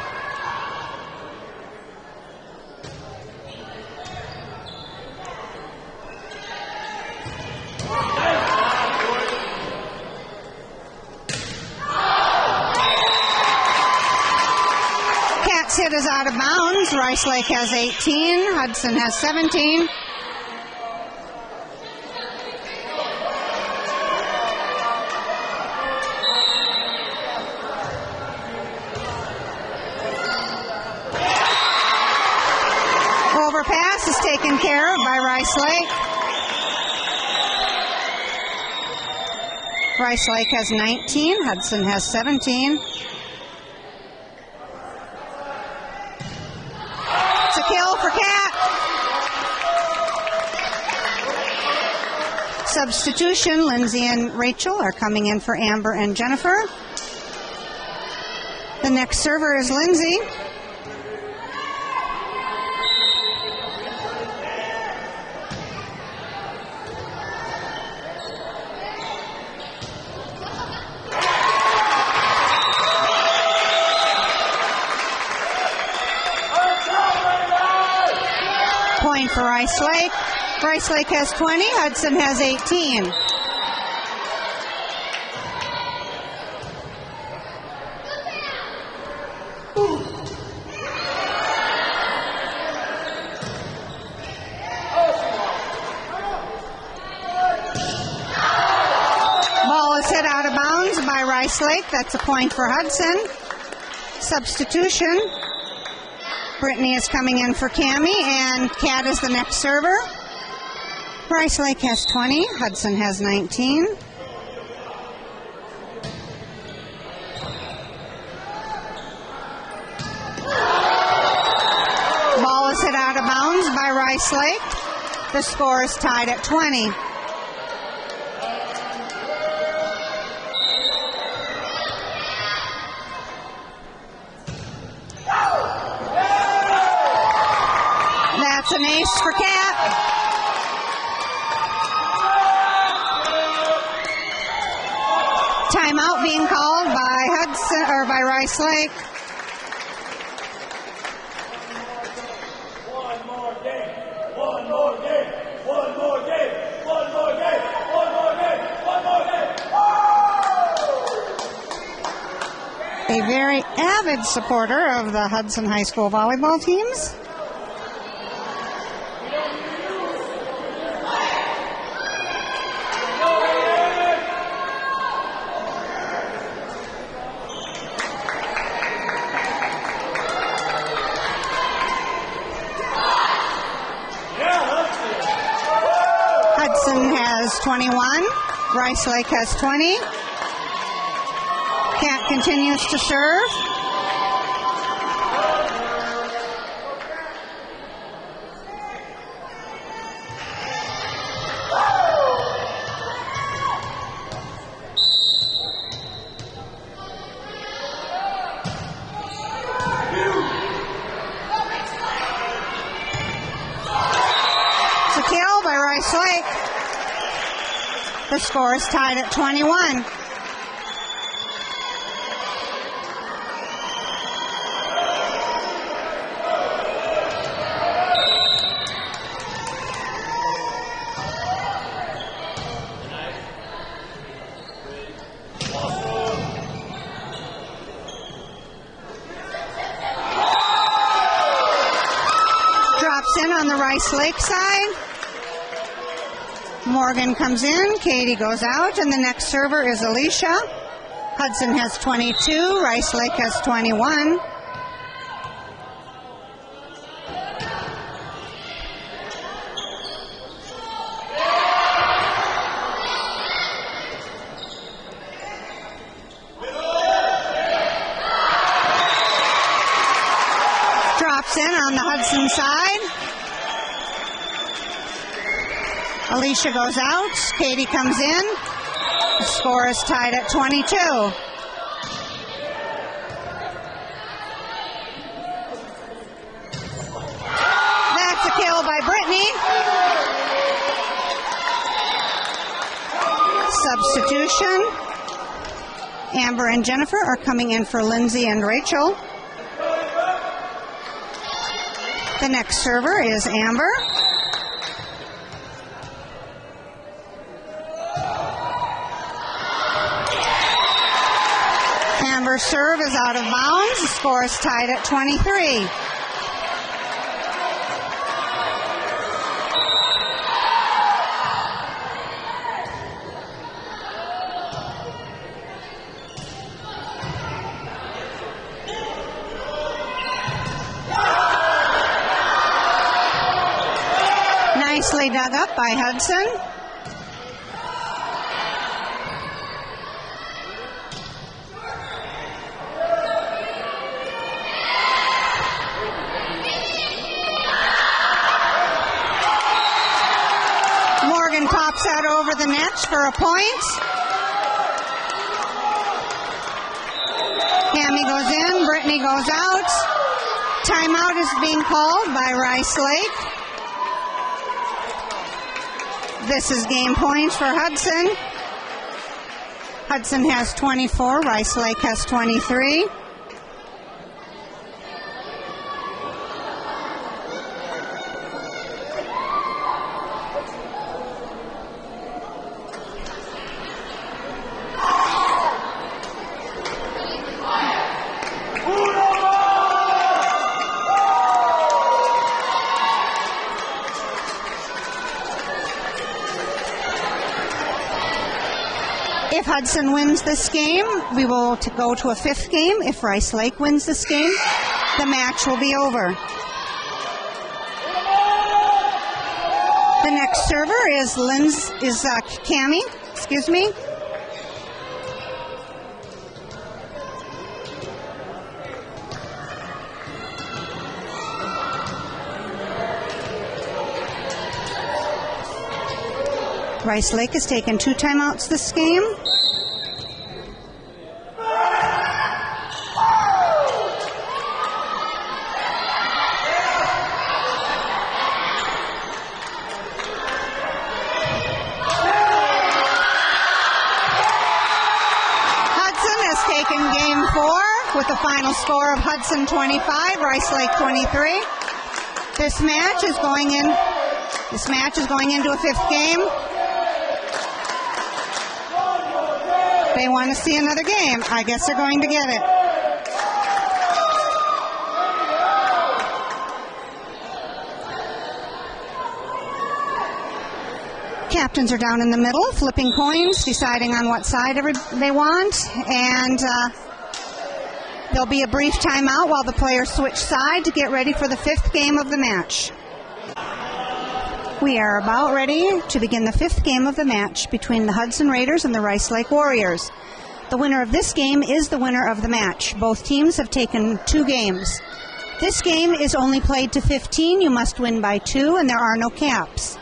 Cat's hit is out of bounds. Rice Lake has 18. Hudson has 17. Overpass is taken care of by Rice Lake. Rice Lake has 19. Hudson has 17. It's a kill for Cat. Substitution, Lindsay and Rachel are coming in for Amber and Jennifer. The next server is Lindsay. Point for Rice Lake. Rice Lake has 20. Hudson has 18. Ball is hit out of bounds by Rice Lake. That's a point for Hudson. Substitution. Brittany is coming in for Cammie, and Cat is the next server. Rice Lake has 20. Hudson has 19. Ball is hit out of bounds by Rice Lake. The score is tied at 20. That's an ace for Cat. Timeout being called by Hudson or by Rice Lake. One more game. One more game. One more game. One more game. One more game. One more game. A very avid supporter of the Hudson High School volleyball teams. Hudson has 21. Rice Lake has 20. Cat continues to serve. It's a kill by Rice Lake. The score is tied at 21. Drops in on the Rice Lake side. Morgan comes in, Katie goes out, and the next server is Alicia. Hudson has 22, Rice Lake has 21. Drops in on the Hudson side. Alicia goes out. Katie comes in. The score is tied at 22. That's a kill by Brittany. Substitution. Amber and Jennifer are coming in for Lindsay and Rachel. The next server is Amber. Amber's serve is out of bounds. The score is tied at 23. Nicely dug up by Hudson. Morgan pops that over the net for a point. Cammy goes in, Brittany goes out. Timeout is being called by Rice Lake. This is game point for Hudson. Hudson has 24, Rice Lake has 23. If Hudson wins this game, we will go to a fifth game. If Rice Lake wins this game, the match will be over. The next server is Cammy. Excuse me. Rice Lake has taken 2 timeouts this game. Hudson has taken game 4 with a final score of Hudson 25, Rice Lake 23. This match is going into a 5th game. They want to see another game. I guess they're going to get it. Captains are down in the middle, flipping coins, deciding on what side they want, and there'll be a brief timeout while the players switch side to get ready for the 5th game of the match. We are about ready to begin the 5th game of the match between the Hudson Raiders and the Rice Lake Warriors. The winner of this game is the winner of the match. Both teams have taken 2 games. This game is only played to 15. You must win by 2, and there are no caps.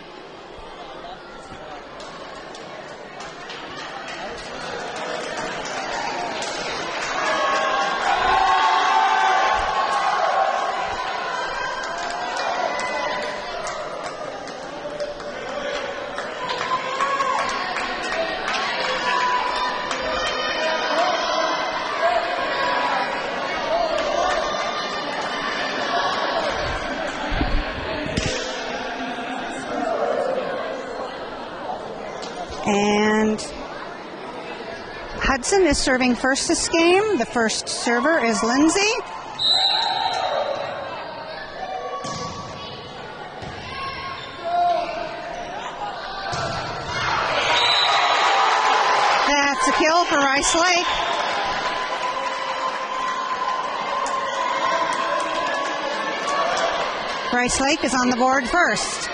And Hudson is serving first this game. The first server is Lindsay. That's a kill for Rice Lake. Rice Lake is on the board first.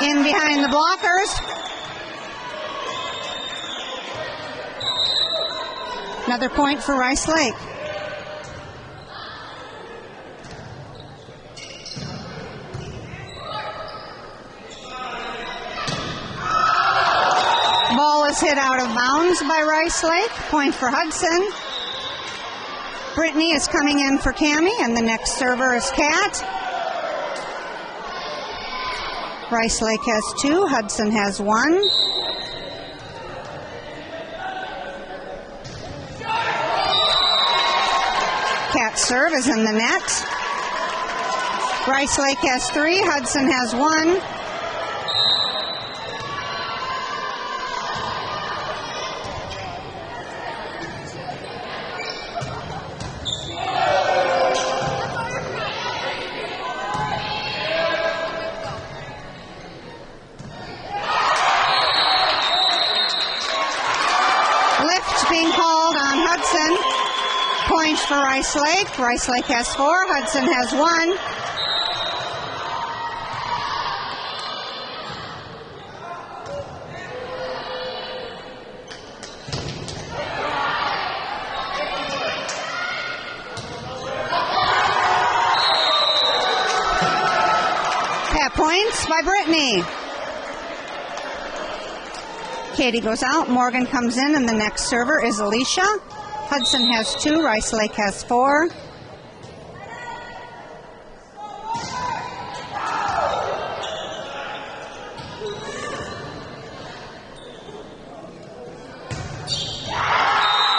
in behind the blockers. Another point for Rice Lake. Ball is hit out of bounds by Rice Lake. Point for Hudson. Brittany is coming in for Cammie, and the next server is Kat. Rice Lake has 2, Hudson has 1. Kat's serve is in the net. Rice Lake has 3, Hudson has 1. Being called on Hudson. Points for Rice Lake. Rice Lake has 4. Hudson has 1. Pat points by Brittany. Katie goes out, Morgan comes in, and the next server is Alicia. Hudson has 2, Rice Lake has 4.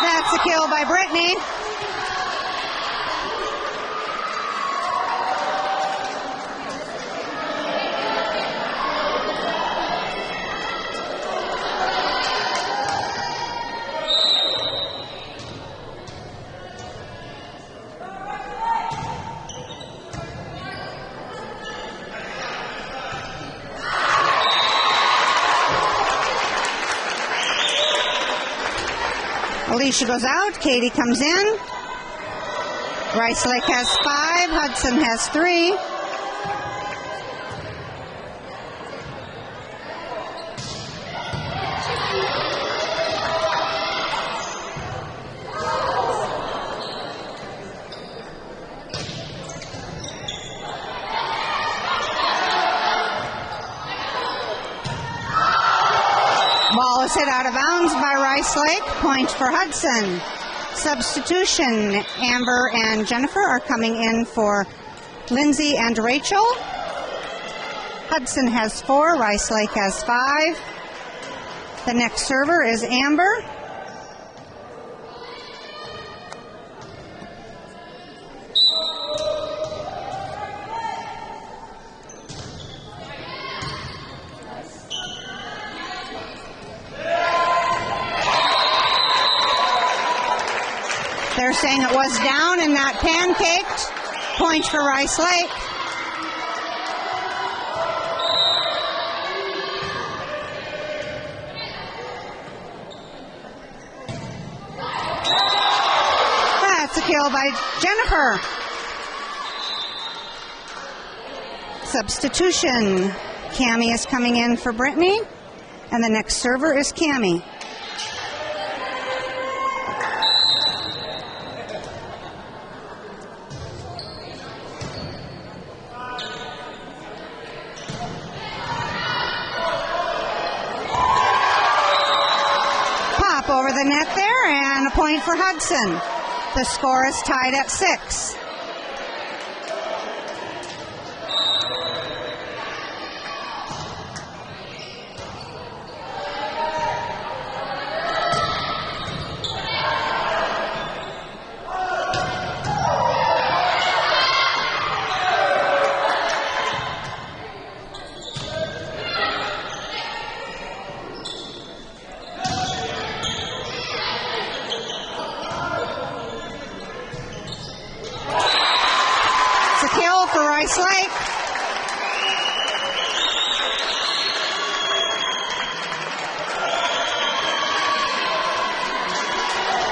That's a kill by Brittany. Alicia goes out, Katie comes in. Rice Lake has 5, Hudson has 3. Ball is hit out of bounds by Rice Lake. Point for Hudson. Substitution. Amber and Jennifer are coming in for Lindsay and Rachel. Hudson has 4. Rice Lake has 5. The next server is Amber. They're saying it was down and not pancaked. Point for Rice Lake. That's a kill by Jennifer. Substitution. Cammie is coming in for Brittany, and the next server is Cammie. Over the net there, and a point for Hudson. The score is tied at 6. For Rice Lake.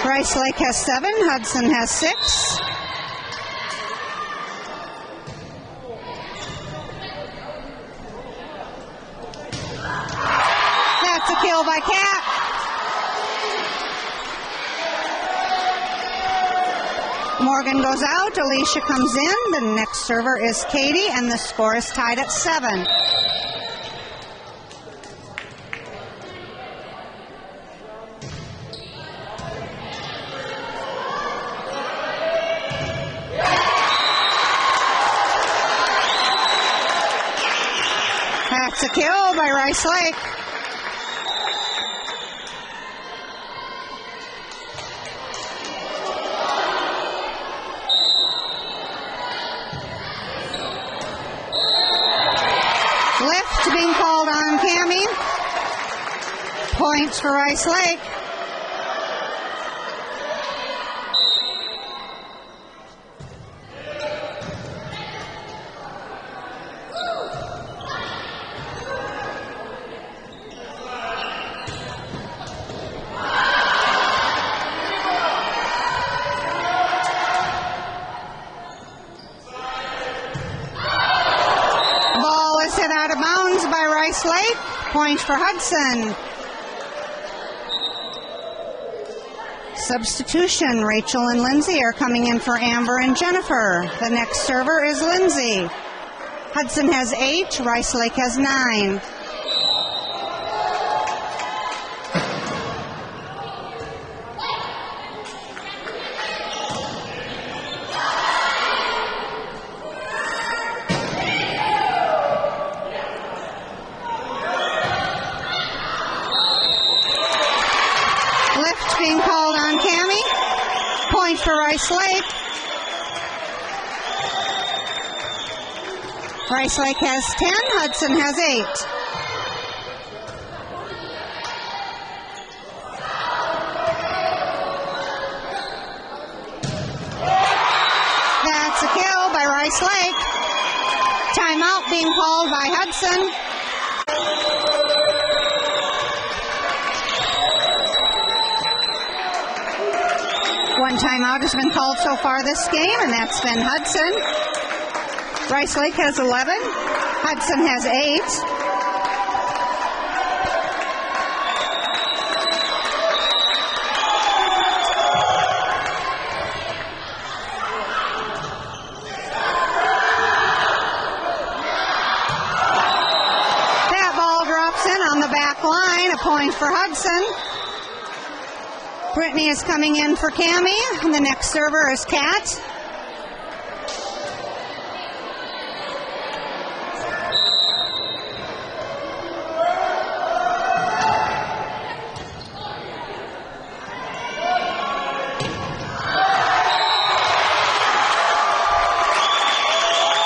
Rice Lake has 7, Hudson has 6. kill by Cat. Morgan goes out. Alicia comes in. The next server is Katie, and the score is tied at 7. That's a kill by Rice Lake. Lift being called on Cammie. Points for Rice Lake. Lake, point for Hudson. Substitution, Rachel and Lindsay are coming in for Amber and Jennifer. The next server is Lindsay. Hudson has 8, Rice Lake has 9. Being called on Cammie. Point for Rice Lake. Rice Lake has 10, Hudson has 8. That's a kill by Rice Lake. Timeout being called by Hudson. One timeout has been called so far this game, and that's been Hudson. Rice Lake has 11. Hudson has 8. That ball drops in on the back line. A point for Hudson. Brittany is coming in for Cammie, and the next server is Kat.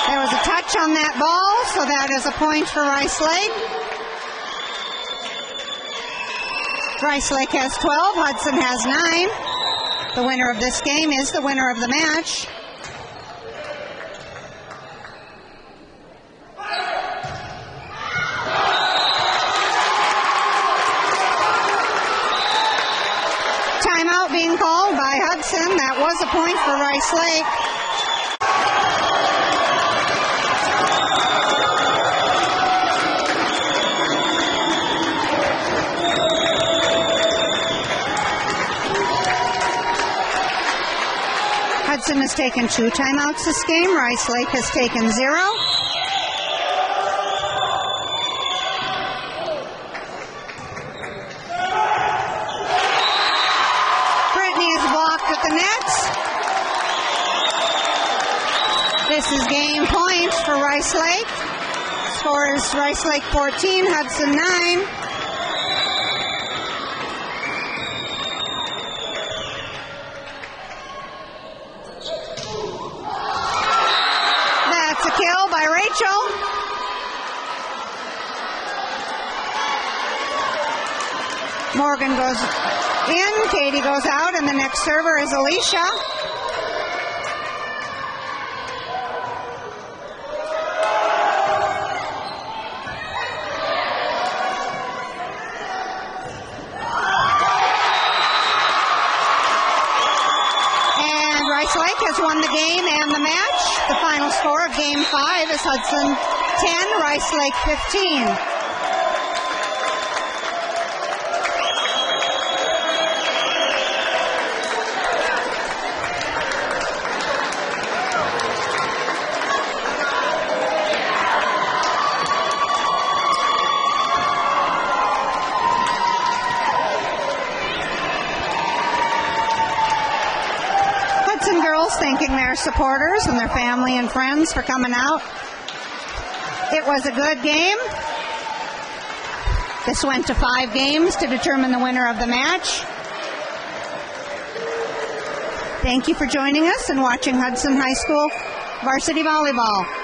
There was a touch on that ball, so that is a point for Rice Lake. Rice Lake has 12, Hudson has 9. The winner of this game is the winner of the match. Timeout being called by Hudson. That was a point for Rice Lake. Hudson has taken 2 timeouts this game. Rice Lake has taken 0. Brittany is blocked at the net. This is game point for Rice Lake. Score is Rice Lake 14, Hudson 9. Kill by Rachel. Morgan goes in, Katie goes out, and the next server is Alicia. And Rice Lake has won the game and the match. The final score of Game 5 is Hudson 10, Rice Lake 15. supporters and their family and friends for coming out. It was a good game. This went to 5 games to determine the winner of the match. Thank you for joining us and watching Hudson High School Varsity Volleyball.